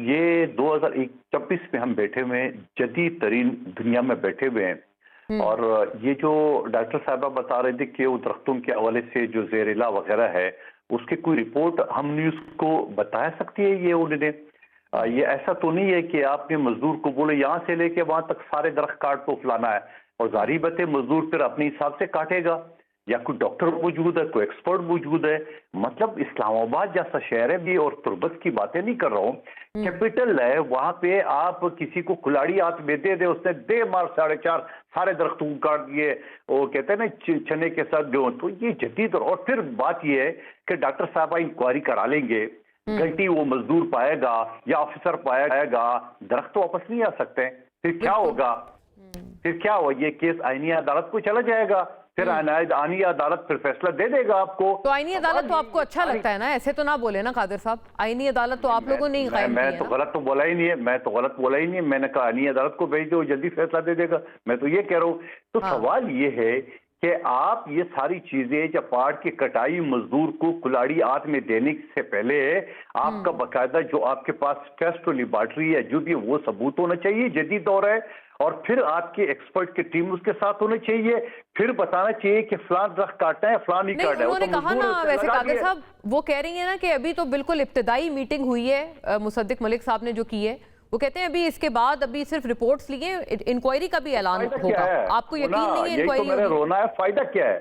ये 2024 में हम बैठे हुए हैं, जदीद तरीन दुनिया में बैठे हुए हैं। और ये जो डॉक्टर साहिबा बता रहे थे कि वो दरख्तों के हवाले से जो जहरीला वगैरह है, उसकी कोई रिपोर्ट हम न्यूज को बता सकती है? ये उन्होंने ये ऐसा तो नहीं है कि आपने मजदूर को बोले यहाँ से लेके वहां तक सारे दरख्त काट तो फलाना है, और जारी बात है मजदूर फिर अपने हिसाब से काटेगा, या कोई डॉक्टर मौजूद है, कोई एक्सपर्ट मौजूद है। मतलब इस्लामाबाद जैसा शहर है भी, और तुर्बत की बातें नहीं कर रहा हूँ, कैपिटल है, वहां पे आप किसी को कुलाड़ी हाथ में दे दे, उसने दे मार 4.5 सारे दरख्तों को काट दिए, वो कहते हैं ना चने के साथ गेहूं। तो ये जदीद। और फिर बात ये है कि डॉक्टर साहब इंक्वायरी करा लेंगे, गलती वो मजदूर पाएगा या ऑफिसर पाएगा, दरख्त वापस नहीं आ सकते। फिर क्या होगा? फिर क्या हो, ये केस आईनी अदालत को चला जाएगा, फिर आईनी अदालत फिर फैसला दे देगा आपको। तो आईनी अदालत तो आपको अच्छा लगता है ना? ऐसे तो ना बोले ना कादिर साहब, आईनी अदालत तो आप लोगों ने ही कायम की है। मैं तो गलत तो बोला ही नहीं है, मैं तो गलत बोला ही नहीं है। मैंने कहा आईनी अदालत को भेज दो, जल्दी फैसला दे देगा, मैं तो ये कह रहा हूँ। तो सवाल ये है कि आप ये सारी चीजें, जब पाड़ की कटाई मजदूर को कुलाड़ी हाथ में देने से पहले आपका बकायदा जो आपके पास टेस्ट और लेबॉर्टरी है, जो भी वो सबूत होना चाहिए, जदीद दौर है। और फिर आपके एक्सपर्ट की टीम उसके साथ होनी चाहिए, फिर बताना चाहिए कि फलान दरख्त काटना है, फलान नहीं काटना है। उन्होंने कहा ना, वैसे कादिर साहब वो कह रही है ना कि अभी तो बिल्कुल इब्तिदाई मीटिंग हुई है, मुसद्दिक मलिक साहब ने जो की है, वो कहते हैं अभी इसके बाद अभी सिर्फ रिपोर्ट्स लिए, इंक्वायरी का भी ऐलान होगा। आपको यकीन नहीं है इंक्वायरी होगी? रोना है, फायदा क्या है?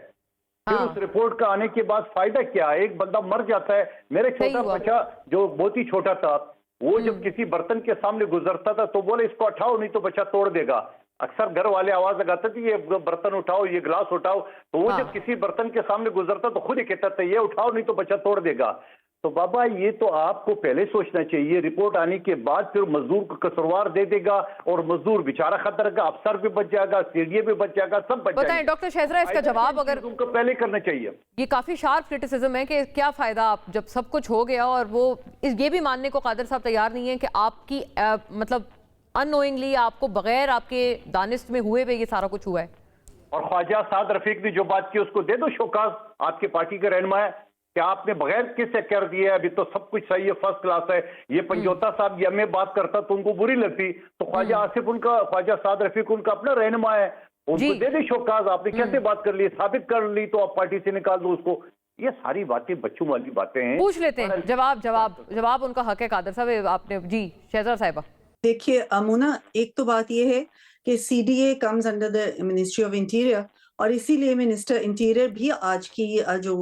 फिर उस रिपोर्ट का आने के बाद फायदा क्या है? एक बंदा मर जाता है। मेरे छोटा बच्चा जो बहुत ही छोटा था, वो जब किसी बर्तन के सामने गुजरता था तो बोले इसको उठाओ नहीं तो बच्चा तोड़ देगा। अक्सर घर वाले आवाज लगाते थे ये बर्तन उठाओ, ये गिलास उठाओ। तो वो जब किसी बर्तन के सामने गुजरता तो खुद ही कहता था ये उठाओ नहीं तो बच्चा तोड़ देगा। तो बाबा ये तो आपको पहले सोचना चाहिए। रिपोर्ट आने के बाद फिर मजदूर को कसूरवार दे देगा और मजदूर बेचारा खतरा का, अफसर भी बच जाएगा, सीडीए भी बच जाएगा, सब बच जाएगा। डॉक्टर शहजरा, इसका जवाब अगर उनको पहले करना चाहिए। ये काफी शार्प क्रिटिसिज्म है कि क्या फायदा आप जब सब कुछ हो गया, और वो ये भी मानने को कादिर साहब तैयार नहीं है कि आपकी मतलब अननोइंगली, आपको बगैर आपके दानिश में हुए हुए ये सारा कुछ हुआ है। और ख्वाजा साद रफीक ने जो बात की उसको दे दो शोकाज, आपके पार्टी के रहनुमा है कि आपने बगैर किससे कर दिया, अभी तो सब कुछ सही है, फर्स्ट क्लास है। ये पंजोता साहब ये में बात करता तो उनको बुरी लगती, तो ख्वाजा आसिफ उनका, ख्वाजा साद रफीक उनका अपना रहनुमा है, उनको दे दे शोकाज। आपने कैसे बात कर ली, साबित कर ली तो आप पार्टी से निकाल दो उसको। ये सारी बातें बच्चों वाली बातें हैं। पूछ लेते हैं, जवाब उनका हक है कादिर साहब। आपने जी शहजरा साहिबा। देखिए अमुना, एक तो बात यह है कि CDA comes under the ministry of interior, और इसीलिए मिनिस्टर इंटीरियर भी आज की जो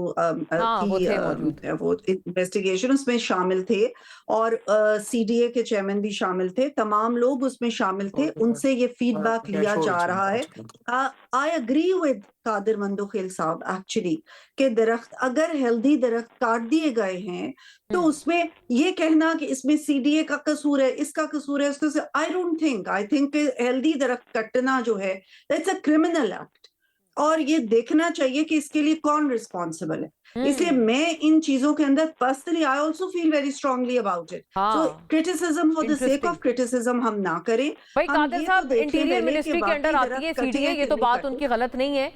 वो इन्वेस्टिगेशन उसमें शामिल थे, और सीडीए के चेयरमैन भी शामिल थे, तमाम लोग उसमें शामिल थे, उनसे ये फीडबैक लिया जा रहा है। I agree with Qadir Mandokhel Sahab actually कि दरख्त अगर हेल्दी दरख्त काट दिए गए हैं तो उसमें ये कहना कि इसमें सीडीए का कसूर है, इसका कसूर है, उसका, आई थिंक हेल्दी दरख्त कटना जो है दैट्स अ क्रिमिनल एक्ट। और ये देखना चाहिए कि इसके लिए कौन रिस्पॉन्सिबल है। इसलिए हम्म। मैं इन चीजों के अंदर personally I also feel very strongly about it. So हाँ, criticism for the sake interesting. Of criticism हम ना करें। भाई हम कादिर ये तो साहब देखें इंटीरियर पहले कि मिनिस्ट्री के अंडर बाकी आती है दरख्त कटे सीडीए, हैं ये कि तो नहीं बात कटे। उनकी गलत नहीं है।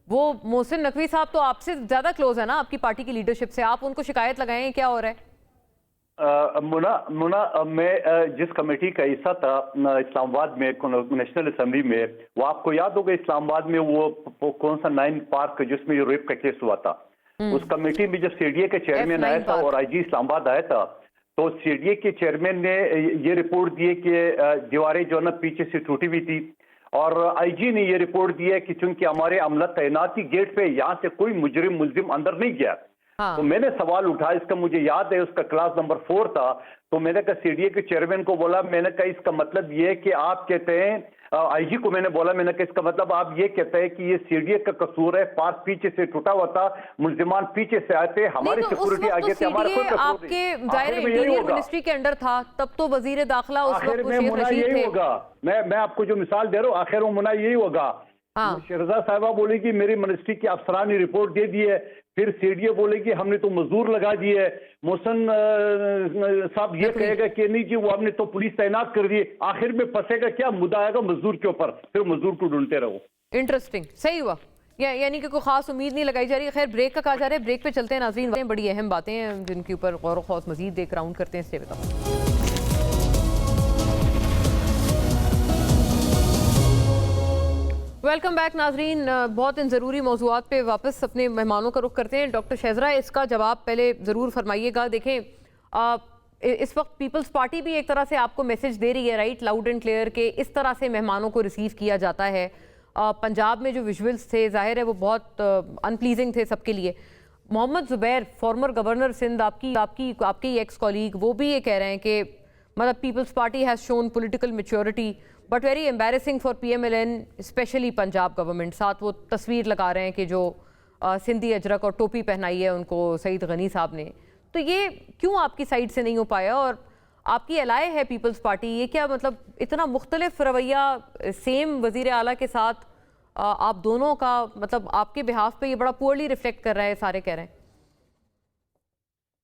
वो मोहसिन नकवी साहब तो आपसे ज्यादा क्लोज है ना आपकी पार्टी की लीडरशिप से, आप उनको शिकायत लगाएं, क्या हो रहा है? मुना मैं जिस कमेटी का हिस्सा था इस्लामाबाद में नेशनल असेंबली में, वो आपको याद होगा इस्लामाबाद में वो कौन सा 9 पार्क जिसमें रेप का केस हुआ था, उस कमेटी में जब सीडीए के चेयरमैन आया था और आईजी इस्लामाबाद आया था, तो सीडीए के चेयरमैन ने ये रिपोर्ट दी है कि दीवारें जो है ना पीछे से टूटी हुई थी, और आईजी ने ये रिपोर्ट दी है कि चूंकि हमारे अमला तैनाती गेट पे, यहाँ से कोई मुल्जिम अंदर नहीं गया। हाँ। तो मैंने सवाल उठाया, इसका मुझे याद है उसका क्लास नंबर 4 था, तो मैंने कहा सीडीए के चेयरमैन को बोला, मैंने कहा इसका मतलब ये है कि आप कहते हैं, आईजी को मैंने बोला, मैंने कहा इसका मतलब आप ये कहते हैं कि ये सीडीए का कसूर है, पार्क पीछे से टूटा हुआ था, मुल्जिमान पीछे से आए थे, हमारी सिक्योरिटी आगे थी, हमारा कोई कसूर नहीं। आपके दायरे इंटीरियर मिनिस्ट्री के अंडर था, तब तो वजीर दाखिला उस वक्त शेख रशीद थे। होगा, मैं आपको जो मिसाल दे रहा हूँ, आखिर मुना यही होगा। हाँ। शहरजा साहिबा बोलेगी मेरी मिनिस्ट्री की अफसरान ने रिपोर्ट दे दी है, फिर सीडीए बोलेगी हमने तो मजदूर लगा दिए है, मोहसिन साहब ये कहेगा कि नहीं जी वो हमने तो पुलिस तैनात कर दी, आखिर में फंसेगा क्या, मुद्दा आएगा मजदूर के ऊपर, फिर मजदूर को ढूंढते रहो। इंटरेस्टिंग, सही हुआ। यानी कि कोई खास उम्मीद नहीं लगाई जा रही। खैर ब्रेक का कहा जा रहा है, ब्रेक पे चलते हैं नाज़रीन, बड़ी अहम बातें हैं जिनके ऊपर गौर ख़ौस मजीद एक राउंड करते हैं, इससे बताओ। वेलकम बैक नाजरीन, बहुत इन ज़रूरी मौज़ूआत पे वापस अपने मेहमानों का रुख करते हैं। डॉक्टर शहज़रा, इसका जवाब पहले ज़रूर फरमाइएगा। देखें इस वक्त पीपल्स पार्टी भी एक तरह से आपको मैसेज दे रही है, राइट, लाउड एंड क्लियर, के इस तरह से मेहमानों को रिसीव किया जाता है। पंजाब में जो विजुअल्स थे ज़ाहिर है वो बहुत अनप्लीजिंग थे सबके लिए। मोहम्मद ज़ुबैर फॉर्मर गवर्नर सिंध, आपकी एक्स कॉलीग, वो भी ये कह रहे हैं कि मतलब peoples party has shown political maturity but very embarrassing for PMLN, specially Punjab government. साथ वो तस्वीर लगा रहे हैं कि जो सिंधी अजरक और टोपी पहनाई है उनको सईद गनी साहब ने। तो ये क्यों आपकी साइड से नहीं हो पाया? और आपकी एलाय है पीपल्स पार्टी, ये क्या मतलब इतना मुख्तलिफ रवैया सेम वजीर आला के साथ आप दोनों का, मतलब आपके बिहाफ पे ये बड़ा पुअरली रिफ्लेक्ट कर रहा है, सारे कह रहे हैं।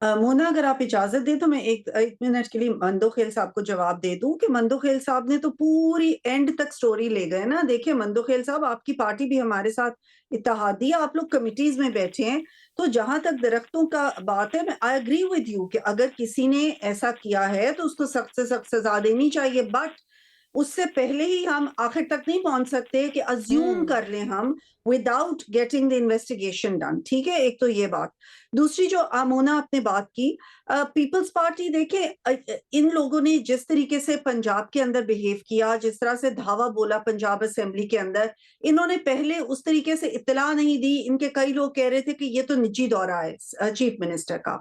मोना अगर आप इजाजत दें तो मैं एक मिनट के लिए मंदोखेल साहब को जवाब दे दूं कि मंदोखेल साहब ने तो पूरी एंड तक स्टोरी ले गए ना। देखिए मंदोखेल साहब, आपकी पार्टी भी हमारे साथ इत्तेहादी, आप लोग कमिटीज में बैठे हैं, तो जहां तक दरख्तों का बात है, मैं आई एग्री विद यू कि अगर किसी ने ऐसा किया है तो उसको सख्त से सख्त सजा देनी चाहिए, बट उससे पहले ही हम आखिर तक नहीं पहुंच सकते कि अज्यूम कर लें हम without getting the investigation done. ठीक है, एक तो ये बात। दूसरी जो आमोना आपने बात की, पीपल्स पार्टी, देखें इन लोगों ने जिस तरीके से पंजाब के अंदर बिहेव किया, जिस तरह से धावा बोला पंजाब असेंबली के अंदर, इन्होंने पहले उस तरीके से इत्तला नहीं दी। इनके कई लोग कह रहे थे कि ये तो निजी दौरा है चीफ मिनिस्टर का।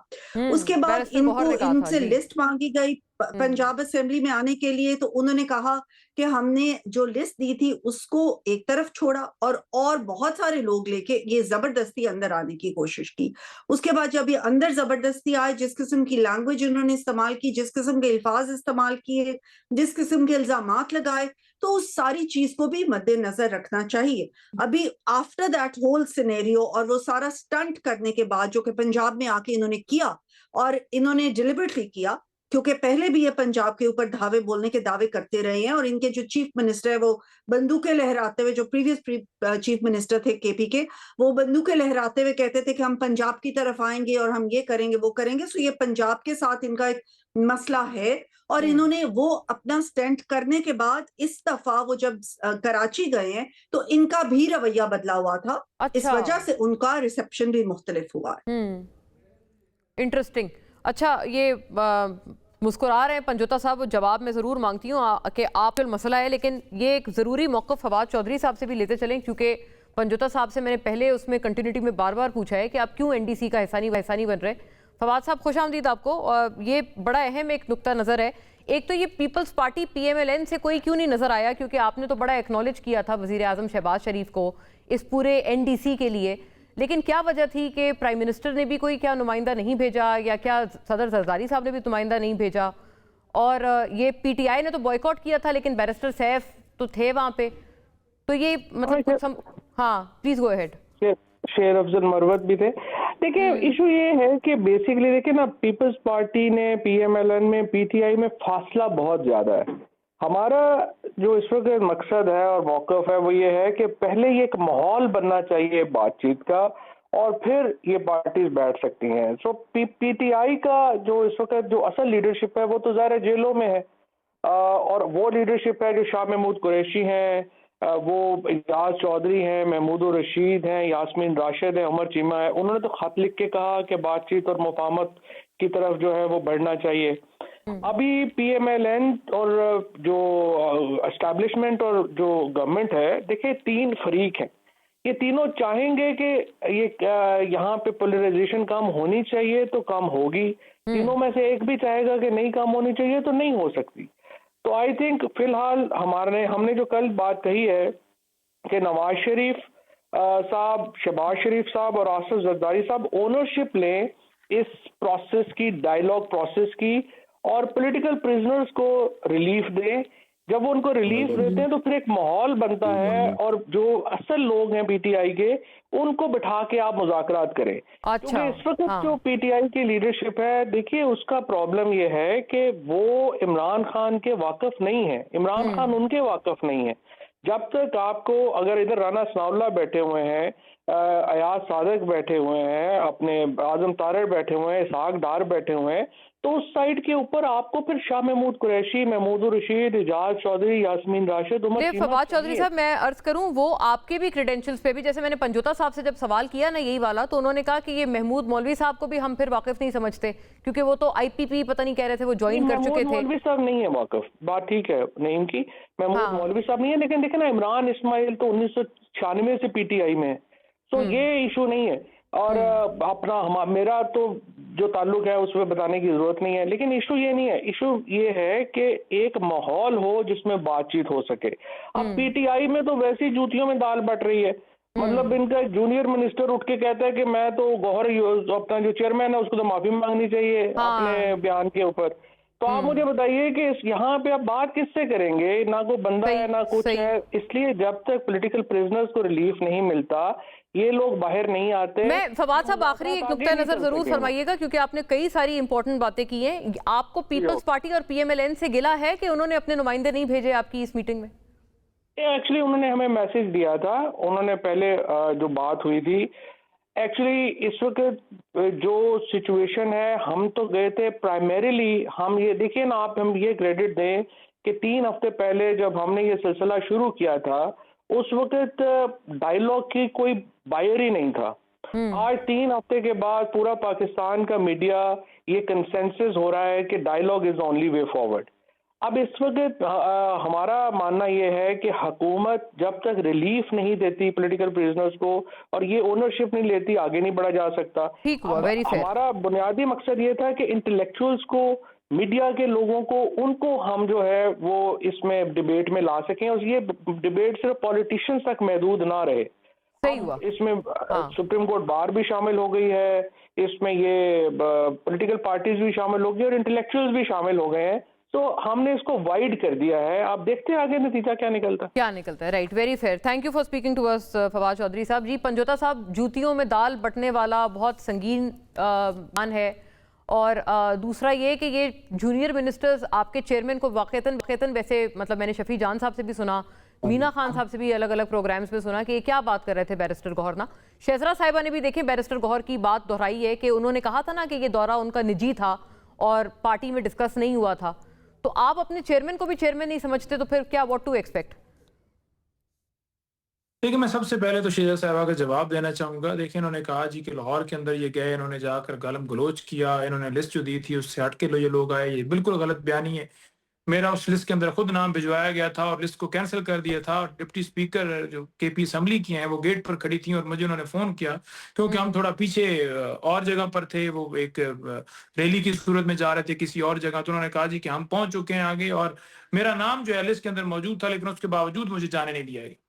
उसके बाद इनको इनसे लिस्ट मांगी गई पंजाब असेंबली में आने के लिए, तो उन्होंने कहा कि हमने जो लिस्ट दी थी उसको एक तरफ छोड़ा और बहुत सारे लोग लेके ये जबरदस्ती अंदर आने की कोशिश की। उसके बाद जब ये अंदर जबरदस्ती आए, जिस किस्म की लैंग्वेज उन्होंने इस्तेमाल की, जिस किस्म के अल्फाज इस्तेमाल किए, जिस किस्म के इल्जामात लगाए, तो उस सारी चीज को भी मद्देनजर रखना चाहिए। अभी आफ्टर दैट होल सिनेरियो और वो सारा स्टंट करने के बाद जो कि पंजाब में आके इन्होंने किया, और इन्होंने डिलिबरेटली किया, क्योंकि पहले भी ये पंजाब के ऊपर धावे बोलने के दावे करते रहे हैं, और इनके जो चीफ मिनिस्टर है वो बंदूकें लहराते हुए, जो प्रीवियस चीफ मिनिस्टर थे KP के, वो बंदूकें लहराते हुए कहते थे कि हम पंजाब की तरफ आएंगे और हम ये करेंगे वो करेंगे। सो ये पंजाब के साथ इनका एक मसला है, और इन्होंने वो अपना स्टैंड करने के बाद इस दफा वो जब कराची गए हैं तो इनका भी रवैया बदला हुआ था। इस वजह से उनका रिसेप्शन भी मुख्तलिफ हुआ है। इंटरेस्टिंग। अच्छा, ये मुस्कुरा रहे हैं पंजोता साहब, जवाब मैं ज़रूर मांगती हूँ कि आप मसला है, लेकिन ये एक ज़रूरी मौक़िफ़ फवाद चौधरी साहब से भी लेते चलें, क्योंकि पंजोता साहब से मैंने पहले उसमें कंटिन्यूटी में बार बार पूछा है कि आप क्यों NDC का हिस्सा नहीं बन रहे। फवाद साहब खुश आमदीद आपको, और ये बड़ा अहम एक नुक्ता नज़र है। एक तो ये पीपल्स पार्टी PMLN से कोई क्यों नहीं नज़र आया, क्योंकि आपने तो बड़ा एक्नॉलेज किया था वज़ीर आज़म शहबाज शरीफ को इस पूरे NDC के लिए, लेकिन क्या वजह थी कि प्राइम मिनिस्टर ने भी कोई क्या नुमाइंदा नहीं भेजा, या क्या सदर जरदारी साहब ने भी नुमाइंदा नहीं भेजा, और ये PTI ने तो बॉयकॉट किया था, लेकिन बैरिस्टर सैफ तो थे वहाँ पे, तो ये मतलब हाँ प्लीज गो अहेड। शेर अफजल मरवत भी थे। देखिए इशू ये है कि बेसिकली देखिए ना, पीपल्स पार्टी ने पीएमएलएन में पीटीआई में फासला बहुत ज्यादा है। हमारा जो इस वक्त मकसद है और मौक़िफ़ है वो ये है कि पहले ये एक माहौल बनना चाहिए बातचीत का, और फिर ये पार्टीज बैठ सकती हैं। सो पीटीआई का जो इस वक्त जो असल लीडरशिप है वो तो ज़ाहिर है जेलों में है, और वो लीडरशिप है जो शाह महमूद कुरैशी हैं, वो इजाज चौधरी हैं, महमूद रशीद हैं, यास्मीन राशिद हैं, उमर चीमा है। उन्होंने तो खत लिख के कहा कि बातचीत और मुफाहमत की तरफ जो है वो बढ़ना चाहिए। अभी पीएमएलएन और जो एस्टैब्लिशमेंट और जो गवर्नमेंट है, देखिए तीन फरीक हैं, ये तीनों चाहेंगे कि ये यहाँ पे पोलराइजेशन कम होनी चाहिए तो कम होगी, तीनों में से एक भी चाहेगा कि नहीं कम होनी चाहिए तो नहीं हो सकती। तो आई थिंक फिलहाल हमने जो कल बात कही है कि नवाज शरीफ साहब, शहबाज शरीफ साहब और आसिफ जरदारी साहब ओनरशिप लें इस प्रोसेस की, डायलॉग प्रोसेस की, और पॉलिटिकल प्रिजनर्स को रिलीफ दें। जब वो उनको रिलीफ देते हैं तो फिर एक माहौल बनता है, और जो असल लोग हैं पीटीआई के उनको बिठा के आप मुज़ाकरात करें। क्योंकि इस वक्त जो पीटीआई की लीडरशिप है, देखिए उसका प्रॉब्लम ये है कि वो इमरान खान के वाकिफ नहीं है, इमरान खान उनके वाकिफ नहीं है। जब तक आपको, अगर इधर राना सनाउल्लाह बैठे हुए हैं, अयाज सादिक बैठे हुए हैं, अपने आजम तारड़ बैठे हुए हैं, इसहाक डार बैठे हुए हैं, तो उस साइड के ऊपर आपको फिर शाह महमूद कुरैशी, महमूद रशीद, इजाज चौधरी, यास्मीन राशिद, उमर चीमा। फवाद चौधरी साहब, मैं अर्ज करूं, वो आपके भी क्रेडेंशियल्स पे भी, जैसे मैंने पंजोता साहब से जब सवाल किया ना यही वाला, तो उन्होंने कहा कि ये महमूद मौलवी साहब को भी हम फिर वाकिफ नहीं समझते, क्योंकि वो तो आईपीपी पता नहीं कह रहे थे, वो ज्वाइन कर चुके थे। मौलवी साहब नहीं है वाकिफ, बात ठीक है नहीं की, महमूद मौलवी साहब नहीं है, लेकिन देखे ना इमरान इस्माइल तो 1996 से पीटीआई में है, तो ये इशू नहीं है। और अपना मेरा तो जो ताल्लुक है उसमें बताने की जरूरत नहीं है, लेकिन इशू ये नहीं है, इशू ये है कि एक माहौल हो जिसमें बातचीत हो सके। अब पीटीआई में तो वैसी जूतियों में दाल बट रही है, मतलब इनका जूनियर मिनिस्टर उठ के कहता है कि मैं तो गौहर, अपना जो चेयरमैन है उसको तो माफी मांगनी चाहिए अपने बयान के ऊपर। तो आप मुझे बताइए कि यहाँ पे आप बात किससे करेंगे, ना कोई बंदा है ना कुछ है। इसलिए जब तक पॉलिटिकल प्रिजनर्स को रिलीफ नहीं मिलता, ये लोग बाहर नहीं आते। मैं फवाद साहब आखिरी एक नुक्ता नजर जरूर फरमाइएगा, क्योंकि आपने कई सारी इंपॉर्टेंट बातें की हैं। आपको पीपल्स पार्टी और पीएमएलएन से गिला है कि उन्होंने अपने नुमाइंदे नहीं भेजे आपकी इस मीटिंग में? एक्चुअली उन्होंने हमें मैसेज दिया था, उन्होंने पहले जो बात हुई थी, एक्चुअली इस वक्त जो सिचुएशन है, हम तो गए थे प्राइमरीली, हम ये देखिए ना, आप हम ये क्रेडिट दें कि 3 हफ्ते पहले जब हमने ये सिलसिला शुरू किया था, उस वक्त डायलॉग की कोई बायर ही नहीं था। आज 3 हफ्ते के बाद पूरा पाकिस्तान का मीडिया ये कंसेंसस हो रहा है कि dialogue is only way forward. अब इस वक्त हमारा मानना यह है कि हुकूमत जब तक रिलीफ नहीं देती पॉलिटिकल प्रिजनर्स को और ये ओनरशिप नहीं लेती, आगे नहीं बढ़ा जा सकता। हमारा बुनियादी मकसद ये था कि इंटेलेक्चुअल्स को, मीडिया के लोगों को, उनको हम जो है वो इसमें डिबेट में ला सकें, और ये डिबेट सिर्फ पॉलिटिशियंस तक महदूद ना रहे। सही हुआ। इसमें सुप्रीम कोर्ट बार भी शामिल हो गई है, इसमें ये पॉलिटिकल पार्टीज भी शामिल हो गई और इंटेलेक्चुअल्स भी शामिल हो गए हैं। तो हमने इसको वाइड कर दिया है, आप देखते हैं आगे नतीजा क्या निकलता है। Right, very fair. Thank you for speaking to us Fawad Chaudhry Sahab. जी पंजोता साहब, जूतियों में दाल बटने वाला बहुत संगीन मान है, और दूसरा ये कि ये जूनियर मिनिस्टर्स आपके चेयरमैन को वाक़तन वैसे, मतलब मैंने शफी जान साहब से भी सुना, मीना खान साहब से भी अलग अलग प्रोग्राम्स में सुना कि ये क्या बात कर रहे थे बैरिस्टर गौहर ना। शहजरा साहिबा ने भी देखें बैरिस्टर गौहर की बात दोहराई है कि उन्होंने कहा था ना कि ये दौरा उनका निजी था और पार्टी में डिस्कस नहीं हुआ था। तो आप अपने चेयरमैन को भी चेयरमैन नहीं समझते, तो फिर क्या, व्हाट टू एक्सपेक्ट? देखिए, मैं सबसे पहले तो शहजरा साहिबा का जवाब देना चाहूंगा। देखिए, इन्होंने कहा जी कि लाहौर के अंदर ये गए, इन्होंने जाकर गालम गलोच किया, इन्होंने लिस्ट जो दी थी उससे हट के ये लोग आए, ये बिल्कुल गलत बयानी है। मेरा उस लिस्ट के अंदर खुद नाम भिजवाया गया था और लिस्ट को कैंसिल कर दिया था। और डिप्टी स्पीकर जो केपी असम्बली की हैं वो गेट पर खड़ी थी और मुझे उन्होंने फोन किया, क्योंकि हम थोड़ा पीछे और जगह पर थे, वो एक रैली की सूरत में जा रहे थे किसी और जगह। तो उन्होंने कहा जी कि हम पहुंच चुके हैं आगे, और मेरा नाम जो है लिस्ट के अंदर मौजूद था, लेकिन उसके बावजूद मुझे जाने नहीं दिया गया।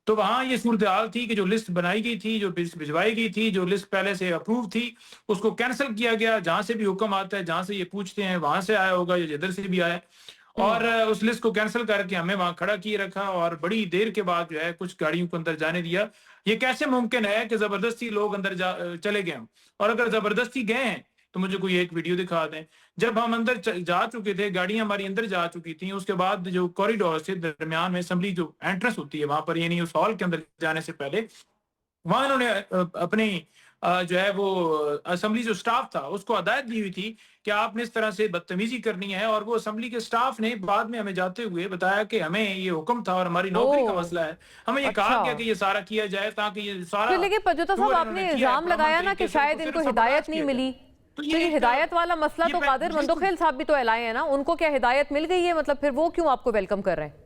तो वहां ये सूरत हाल थी कि जो लिस्ट बनाई गई थी, जो भिजवाई गई थी, जो लिस्ट पहले से अप्रूव थी, उसको कैंसिल किया गया। जहां से भी हुक्म आता है, जहां से ये पूछते हैं वहां से आया होगा, या जिधर से भी आया, और उस लिस्ट को कैंसिल करके हमें वहां खड़ा किए रखा, और बड़ी देर के बाद जो है कुछ गाड़ियों को अंदर जाने दिया। ये कैसे मुमकिन है कि जबरदस्ती लोग अंदर चले गए हों? और अगर जबरदस्ती गए हैं तो मुझे कोई एक वीडियो दिखा दें। जब हम अंदर जा चुके थे, गाड़ियां हमारी अंदर जा चुकी थी, उसके बाद जो कॉरिडोर से दरमियान में असेंबली जो एंट्रेंस होती है वहां पर, यानी उस हॉल के अंदर जाने से पहले वहां इन्होंने अपनी जो है वो असेंबली जो स्टाफ था उसको हिदायत दी हुई थी कि आपने इस तरह से बदतमीजी करनी है। और वो असेंबली के स्टाफ ने बाद में हमें जाते हुए बताया कि हमें ये हुक्म था और हमारी नौकरी का ओह, मसला है, हमें ये कहा अच्छा। गया कि ये सारा किया जाए ताकि ये सारा तो लेकिन पंजोता साहब, टूर आपने इन्होंने किया है इल्जाम लगाया ना कि तरीके से, शायद सिर्फ इनको सबरदाश्त हिदायत नहीं किया मिली, तो तो ये एक हिदायत वाला मसला ये तो कादिर जिस- मंदोखेल साहब भी तो लाए हैं ना, उनको क्या हिदायत मिल गई है? मतलब फिर वो क्यों आपको वेलकम कर रहे हैं?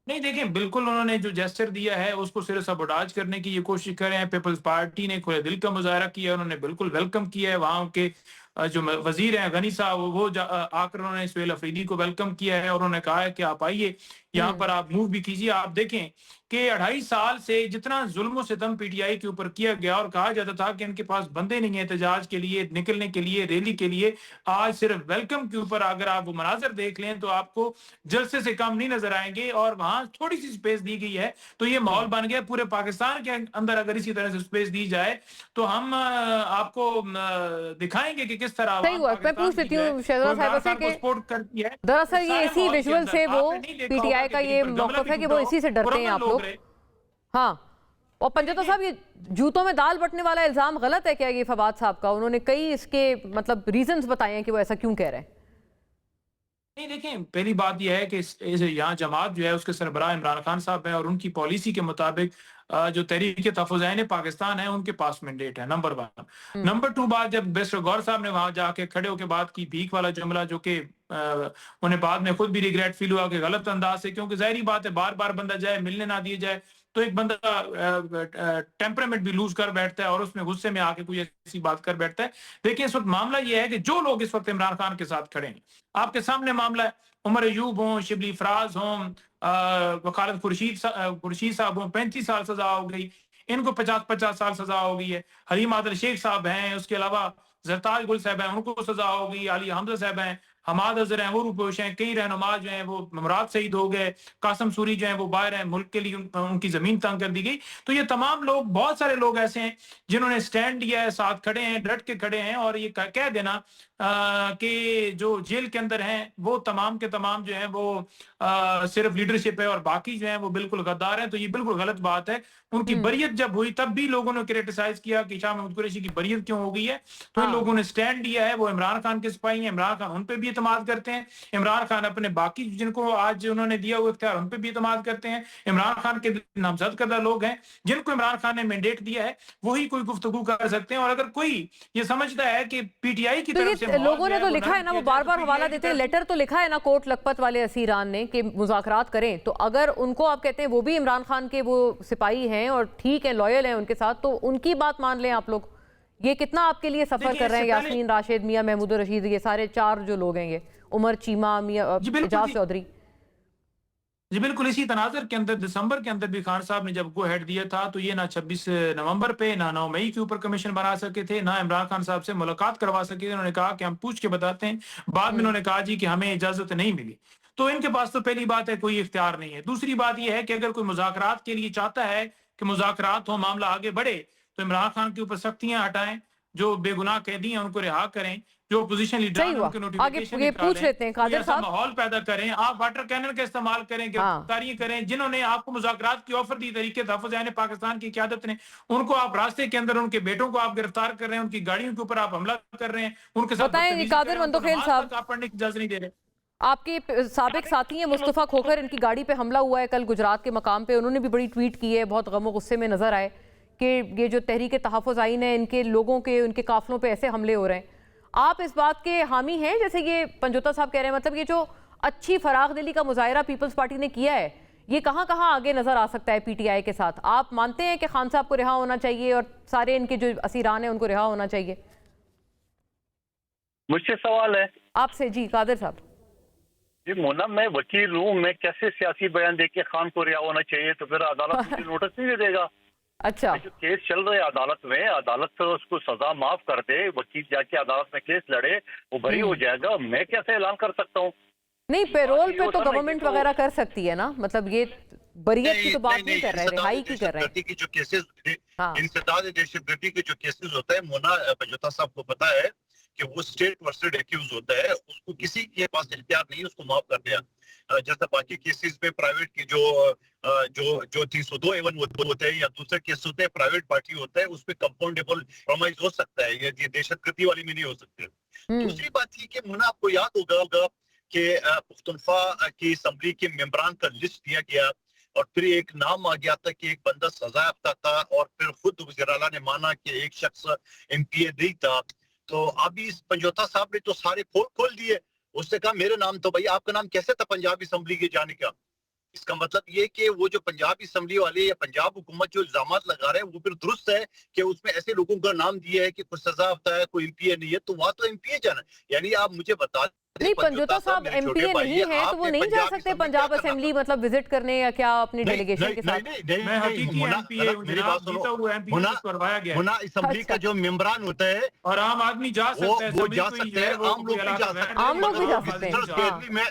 नहीं देखें, बिल्कुल उन्होंने जो जेस्चर दिया है उसको सिर्फ सबोटाज करने की ये कोशिश कर रहे हैं। पीपल्स पार्टी ने खुले दिल का मुजाहरा किया, उन्होंने बिल्कुल वेलकम किया है। वहाँ के जो वजीर हैं गनी साहब, वो आकर उन्होंने सुहेल अफरीदी को वेलकम किया है और उन्होंने कहा है कि आप आइए यहाँ पर, आप मूव भी कीजिए। आप देखें कि 2.5 साल से जितना जुल्म सितम पीटीआई के ऊपर किया गया और कहा जाता था कि इनके पास बंदे नहीं है एहतजाज के लिए, निकलने के लिए, रैली के लिए, आज सिर्फ वेलकम के ऊपर अगर आप वो मनाजर देख लें तो आपको जलसे से कम नहीं नजर आएंगे। और वहां थोड़ी सी स्पेस दी गई है तो ये माहौल बन गया। पूरे पाकिस्तान के अंदर अगर इसी तरह से स्पेस दी जाए तो हम आपको दिखाएंगे कि किस तरह सही हुआ। मैं पूछ लेती हूँ शहजाद साहिबा से कि सपोर्ट करती है। दरअसल ये इसी विजुअल से वो पीटीआई का ये मौकफ है कि वो इसी से डरते हैं आप लोग। हाँ, और पंजोता साहब, ये जूतों में दाल बटने वाला इल्जाम गलत है क्या ये फवाद साहब का? उन्होंने कई इसके मतलब रीजंस बताए हैं कि वो ऐसा क्यों कह रहे हैं। नहीं देखें, पहली बात यह है कि यहाँ जमात जो है उसके सरबराह इमरान खान साहब है और उनकी पॉलिसी के मुताबिक जो तहरीक तहफ़्फ़ुज़ पाकिस्तान है उनके पास मैंडेट है, नंबर 1। नंबर 2 बात, जब बेस्टर गौर साहब ने वहां जाके खड़े होकर बात की, भीख वाला जुमला जो कि उन्हें बाद में खुद भी रिग्रेट फील हुआ कि गलत अंदाज से, क्योंकि जाहिर बात है बार बार बंदा जाए मिलने ना दिए जाए तो एक बंदा टेम्परामेंट भी लूज कर बैठता है और उसमें गुस्से में आके कोई ऐसी बात कर बैठता है। देखिए, इस वक्त मामला यह है कि जो लोग इस वक्त इमरान खान के साथ खड़े हैं, आपके सामने मामला है, उमर अयूब हों, शिबली फराज हों, वकालत खुर्शीद साहब हों, 35 साल सजा हो गई, इनको 50-50 साल सजा हो गई है। हलीम आदिल शेख साहब हैं, उसके अलावा जरताज गुल साहब हैं, उनको सजा हो गई। आलिया हमजा साहब हैं, हमाद अजहर हैं, वो रूपोश हैं, कई रहनुमा जो हैं वो मुराद शहीद हो गए, कासम सूरी जो हैं वो बाहर हैं, मुल्क के लिए उनकी जमीन तंग कर दी गई। तो ये तमाम लोग, बहुत सारे लोग ऐसे हैं जिन्होंने स्टैंड लिया है, साथ खड़े हैं, डट के खड़े हैं। और ये कह देना कि जो जेल के अंदर हैं वो तमाम के तमाम जो हैं वो सिर्फ लीडरशिप है और बाकी जो हैं वो बिल्कुल गद्दार हैं, तो ये बिल्कुल गलत बात है। उनकी बरियत जब हुई तब भी लोगों ने क्रिटिसाइज किया कि शाह महमूद कुरैशी की बरियत क्यों हो गई है, तो इन लोगों ने स्टैंड लिया है। वो इमरान खान के सिपाही हैं, इमरान खान उन पे भी एतमाद करते हैं, इमरान खान अपने बाकी जिनको आज उन्होंने दिया हुआ इख्तियार उन पे भी एतमाद करते हैं। इमरान खान के नामजद करदा लोग हैं जिनको इमरान खान ने मैंडेट दिया है, वही कोई गुफ्तगू कर सकते हैं। और अगर कोई ये समझता है कि पीटीआई की तरफ से लोगों ने तो लिखा है ना, वो बार बार हवाला देते हैं, लेटर तो लिखा है ना कोट लखपत वाले असीरान ने कि मुज़ाकरात करें, तो अगर उनको आप कहते हैं वो भी इमरान खान के वो सिपाही हैं और ठीक है, लॉयल हैं उनके साथ, तो उनकी बात मान लें आप लोग। ये कितना आपके लिए सफर कर रहे हैं? यास्मीन राशिद, मियां महमूद रशीद, ये सारे 4 जो लोग हैं, ये उमर चीमा, मियां एजाज चौधरी। जी बिल्कुल, इसी तनाजर के अंदर दिसंबर के अंदर भी खान साहब ने जब गो हेड दिया था तो ये ना 26 नवंबर पे ना 9 मई के ऊपर कमीशन बना सके थे, ना इमरान खान साहब से मुलाकात करवा सके थे। उन्होंने कहा कि हम पूछ के बताते हैं। बाद में उन्होंने कहा जी कि हमें इजाजत नहीं मिली। तो इनके पास तो पहली बात है कोई इख्तियार नहीं है। दूसरी बात यह है कि अगर कोई मुज़ाकरात के लिए चाहता है कि मुज़ाकरात हो, मामला आगे बढ़े, तो इमरान खान के ऊपर सख्तियां हटाएं, जो बेगुनाह कैदी हैं उनको रिहा करें, जो अपोजिशन लीडर हैं उनके नोटिफिकेशन आगे पूछ लेते हैं कादिर साहब। माहौल पैदा करें, आप वाटर कैनन का इस्तेमाल करें, गिरफ्तारियां करें। जिन्होंने आपको मुज़ाकरात की ऑफर दी तहरीक तहफ़्फ़ुज़ पाकिस्तान की क़यादत ने, उनको आप रास्ते के अंदर उनके बेटों को आप गिरफ्तार कर रहे हैं, उनकी गाड़ियों के ऊपर आप हमला कर रहे हैं, उनके साथ कादिर मंदोखेल साहब, आप पढ़ने की इजाजत नहीं दे रहे। आपके साबिक साथी हैं मुस्तफ़ा खोखर, इनकी गाड़ी पे हमला हुआ है कल गुजरात के मकाम पे। उन्होंने भी बड़ी ट्वीट की है, बहुत गम गुस्से में नजर आए कि ये जो तहरीक तहफ़्फ़ुज़ है, इनके लोगों के, उनके काफिलों पे ऐसे हमले हो रहे हैं। आप इस बात के हामी हैं जैसे ये पंजोता साहब कह रहे हैं? मतलब ये जो अच्छी फराग दिली का मुजाहिरा पीपल्स पार्टी ने किया है, ये कहाँ कहाँ आगे नजर आ सकता है पीटीआई के साथ? आप मानते हैं कि खान साहब को रिहा होना चाहिए और सारे इनके जो असीरान हैं उनको रिहा होना चाहिए? मुझसे सवाल है आपसे। जी कादिर साहब। जी मोना, मैं वकील हूँ, मैं कैसे सियासी बयान दे के खान को रिहा होना चाहिए? तो फिर अदालत मुझे नोटिस नहीं देगा। अच्छा, जो केस चल रहे अदालत में, अदालत तो उसको सजा माफ कर दे, वकील जाके अदालत में केस लड़े, वो बरी हो जाएगा। मैं कैसे ऐलान कर सकता हूँ? नहीं, पेरोल पे तो गवर्नमेंट वगैरह कर सकती है ना, मतलब ये बरियत की तो बात नहीं कर रहे, रिहाई की कर रहे हैं। की जो केसेस, हाँ। इंसदाद दहशतगर्दी के जो केसेस होता है, मोना पंजोता साहब को पता है कि वो स्टेट वर्सेड एक्यूज होता है, उसको किसी के पास इख्तियार नहीं उसको माफ कर दिया। जैसे बाकी केसेस में प्राइवेट की जो 302 एवन होते हैं या दूसरे केस होते हैं, प्राइवेट पार्टी होता है, उसमें कंपाउंडेबल कॉम्प्रोमाइज हो सकता है, ये दहशतगर्दी वाली में नहीं हो सकते। दूसरी बात ये कि मुन्ना, आपको याद होगा कि पुख्तनख्वा की असम्बली के मेंबरान का लिस्ट दिया गया और फिर एक नाम आ गया था कि एक बंदा सजा याफ्ता था, और फिर खुद वज़ीर आला ने माना कि एक शख्स MPA नहीं था। तो अभी इस पंजोता साहब ने तो सारे खोल दिए। उसने कहा मेरे नाम, तो भाई आपका नाम कैसे था पंजाब असम्बली के जाने का? इसका मतलब ये कि वो जो पंजाब असम्बली वाले या पंजाब हुकूमत जो इल्जामात लगा रहे हैं वो फिर दुरुस्त है कि उसमें ऐसे लोगों का नाम दिया है कि कुछ सजा होता है, कोई MPA नहीं है, तो वहां तो MPA जाना। यानी आप मुझे बता नहीं, पंजोता साहब MPA नहीं है तो वो नहीं जा सकते पंजाब असेंबली मतलब विजिट करने या क्या अपनी डेलीगेशन के साथ? मैं हकीकी MPA हूं जनाब, जीता हुआ MPA करवाया गया है। मुन्ना, असम्बली का जो मेंबरान होता है और आम आदमी जा सकता है, वो जा सकते हैं, आम लोग भी जा सकते हैं, आम लोग भी जा सकते हैं। मैं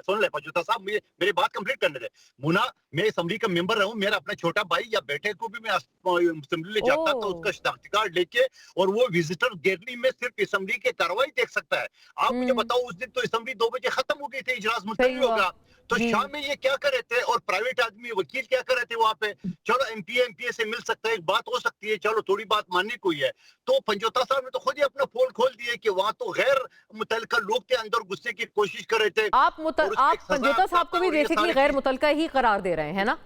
सुन ले पंजोता साहब, मेरी बात कंप्लीट करने दे। मुन्ना, मैं असम्बली का मेंबर रहूं, मेरा अपना छोटा भाई या बेटे को भी मैं असम्बली ले जाता था उसका शनाख्ती कार्ड लेके, और वो विजिटर गैलरी में सिर्फ असम्बली की कार्रवाई देख सकता है। आप मुझे बताओ, उस दिन तो असम्बली 2 बजे खत्म हो गई थी, इजलास मुलतवी होगा, तो शाम में ये क्या कर रहे थे? और प्राइवेट आदमी वकील क्या कर रहे थे वहां पे? चलो MPA से मिल सकता है, एक बात हो सकती है, चलो थोड़ी बात मानने को ही है। तो पंजोता साहब ने तो खुद ही अपना पोल खोल दिए कि वहां तो गैर मुतल्लिका लोग के अंदर घुसने की कोशिश कर रहे थे। आप पंजोता साहब को भी बेसिकली गैर मुतल्लिका ही करार दे रहे हैं ना?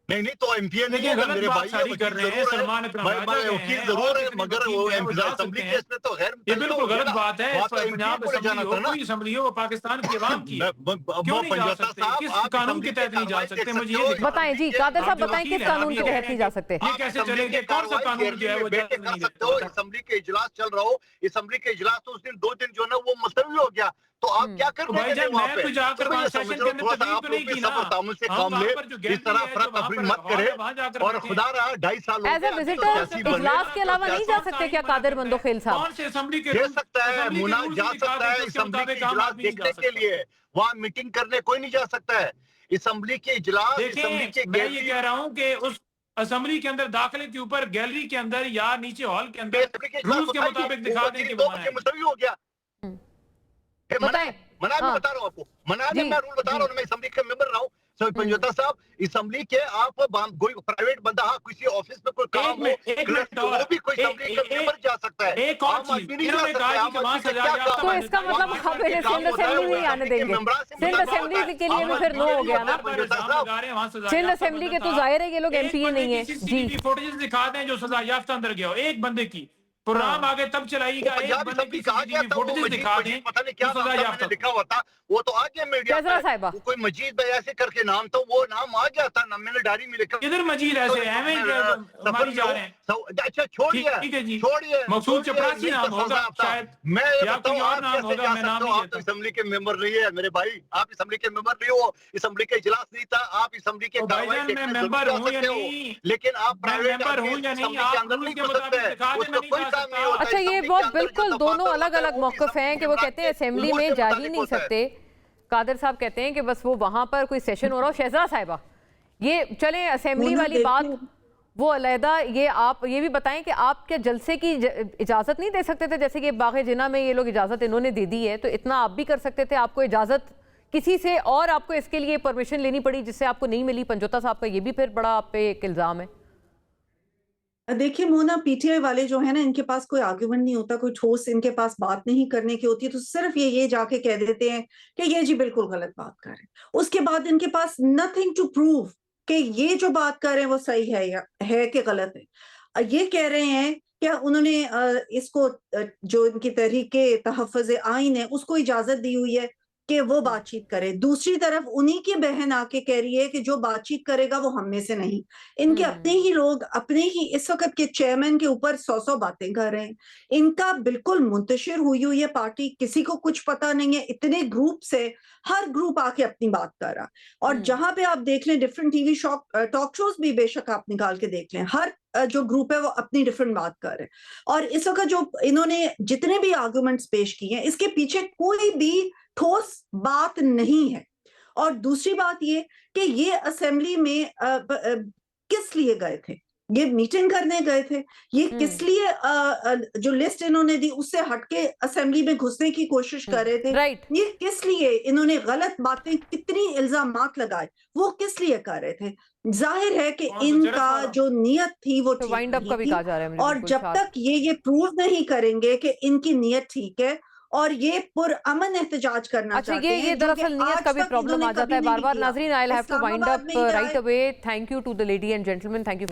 नहीं तो MPA नहीं है मेरे भाई, कर रहे हैं सलमान वकील जरूर है, मगर वो असम्बली केस में तो गैर, ये बिल्कुल गलत बात है। पंजाब असम्बली हो, पाकिस्तान की आवाम की, क्यों नहीं जा सकते? किस कानून के तहत नहीं जा सकते? मुझे ये बताएं जी, कादर साहब बताएं किस कानून के तहत नहीं जा सकते? ये कैसे चलेंगे? कौन सा कानून जो है वो कर सकते हो? असम्बली के इजलास चल रहा हो, असम्बली के इजलास तो उस दिन 2 दिन जो ना वो मुलतवी हो गया, तो आप क्या कर रहे हैं वहां पे? इस तरह अफरा तफरी मत करे, और खुदा रहा 2.5 साल एज ए विजिटर इजलास के अलावा नहीं जा सकते क्या कादर मंदोखेल साहब? कौन से असेंबली के जा सकता है, मुना जा सकता है असम्बली के इजलास देखने के लिए, वहाँ मीटिंग करने कोई नहीं जा सकता है। असम्बली के इजलास, असम्बली के, मैं ये कह रहा हूँ कि उस असेंबली के अंदर दाखिले के ऊपर गैलरी के अंदर या नीचे हॉल के अंदर रूल्स के मुताबिक दिखा दें कि हो गया। मना मैं बता रहा हूँ आपको, मैं रूल बता रहा हूँ, मैं असम्बली का मेंबर रहा हूँ। पंजोता साहब, असम्बली के आप कोई प्राइवेट बंदा, हाँ, किसी ऑफिस में कोई काम हो, वो भी कोई असम्बली का मेंबर जा सकता है, आम आदमी नहीं जा सकता। तो इसका मतलब आप सिंध असेंबली नहीं आने देंगे? सिंध असेंबली के लिए भी फिर नो हो गया ना? सिंध असेंबली के तो जाहिर है ये लोग MPA नहीं है जी। फोटेज दिखा दें जो सजा याफ्ता अंदर गया हो, एक बंदे की प्रोग्राम आगे तब चलाएगा, एक बंदे की फोटेज दिखा दें, पता नहीं क्या लिखा हुआ था, वो तो आ गया मीडिया पे, कोई मजीद भाई ऐसे करके नाम था, वो नाम आ गया था ना, मैंने डायरी में लिखा। इधर मजीद ऐसे हमारी जा रहे हैं। अच्छा छोड़िए, मकसूद चपरासी नाम होगा शायद, मैं या कोई और नाम होगा, मैं नाम नहीं लेता। असम्बली के मेंबर नहीं है मेरे भाई, आप असम्बली के मेंबर नहीं हो, असम्बली का इजलास नहीं था, आप असम्बली के मैं मेंबर हूँ या नहीं, लेकिन आप प्राइवेट मेंबर हूँ या नहीं, आप अंदर नहीं घुस सकते। अच्छा, ये बहुत बिल्कुल दोनों अलग अलग मौकफ हैं कि वो कहते हैं असेंबली में जा ही नहीं सकते। कादर साहब कहते हैं कि बस वो वहां पर कोई सेशन हो रहा हो। शहजाद साहिबा, ये चले असेंबली वाली बात वो अलहदा, ये आप ये भी बताएं कि आप क्या जलसे की इजाज़त नहीं दे सकते थे? जैसे कि बाग़े जिना में ये लोग इजाज़त इन्होंने दे दी है, तो इतना आप भी कर सकते थे, आपको इजाज़त किसी से और आपको इसके लिए परमिशन लेनी पड़ी जिससे आपको नहीं मिली। पंजोता साहब का ये भी फिर बड़ा आप पे एक इल्ज़ाम है। देखिए मोना, PTI वाले जो है ना, इनके पास कोई आर्गुमेंट नहीं होता, कोई ठोस इनके पास बात नहीं करने की होती है, तो सिर्फ ये जाके कह देते हैं कि ये जी बिल्कुल गलत बात कर रहे हैं। उसके बाद इनके पास नथिंग टू प्रूव कि ये जो बात कर रहे हैं वो सही है या है कि गलत है। ये कह रहे हैं क्या उन्होंने इसको जो इनकी तहरीके तहफ़्फ़ुज़ आइन है उसको इजाजत दी हुई है कि वो बातचीत करे। दूसरी तरफ उन्हीं की बहन आके कह रही है कि जो बातचीत करेगा वो हम में से नहीं। इनके अपने ही लोग, अपने ही इस वक्त के चेयरमैन के ऊपर 100 बातें कर रहे हैं। इनका बिल्कुल मुंतशिर हुई है पार्टी, किसी को कुछ पता नहीं है। इतने ग्रुप से हर ग्रुप आके अपनी बात कर रहा, और जहां पे आप देख लें डिफरेंट TV टॉक शोज भी बेशक आप निकाल के देख लें, हर जो ग्रुप है वो अपनी डिफरेंट बात कर रहे हैं। और इस वक्त जो इन्होंने जितने भी आर्गुमेंट्स पेश किए हैं, इसके पीछे कोई भी ठोस बात नहीं है। और दूसरी बात ये कि ये असेंबली में किस लिए गए थे, ये मीटिंग करने गए थे, ये किस लिए जो लिस्ट इन्होंने दी उससे हटके असेंबली में घुसने की कोशिश कर रहे थे, राइट। ये किस लिए इन्होंने गलत बातें, कितनी इल्जामात लगाए, वो किस लिए कर रहे थे। जाहिर है कि इनका जो नियत थी वो ठीक वाइंड अप का भी नहीं कहा थी, जा रहा है मुझे, और बिल्कुल जब साथ। तक ये प्रूव नहीं करेंगे कि इनकी नियत ठीक है और ये पुरअमन एहतजाज करना अच्छा, चाहते ये हैं, जो कि दरअसल नियत आज का भी तक प्रॉब्लम इन्होंने आ जाता है कभी बार नहीं बार। किया। नाज़रीन, I have to wind Islamabad up में ही राइट जाए, away. Thank you to the lady and gentleman, thank you.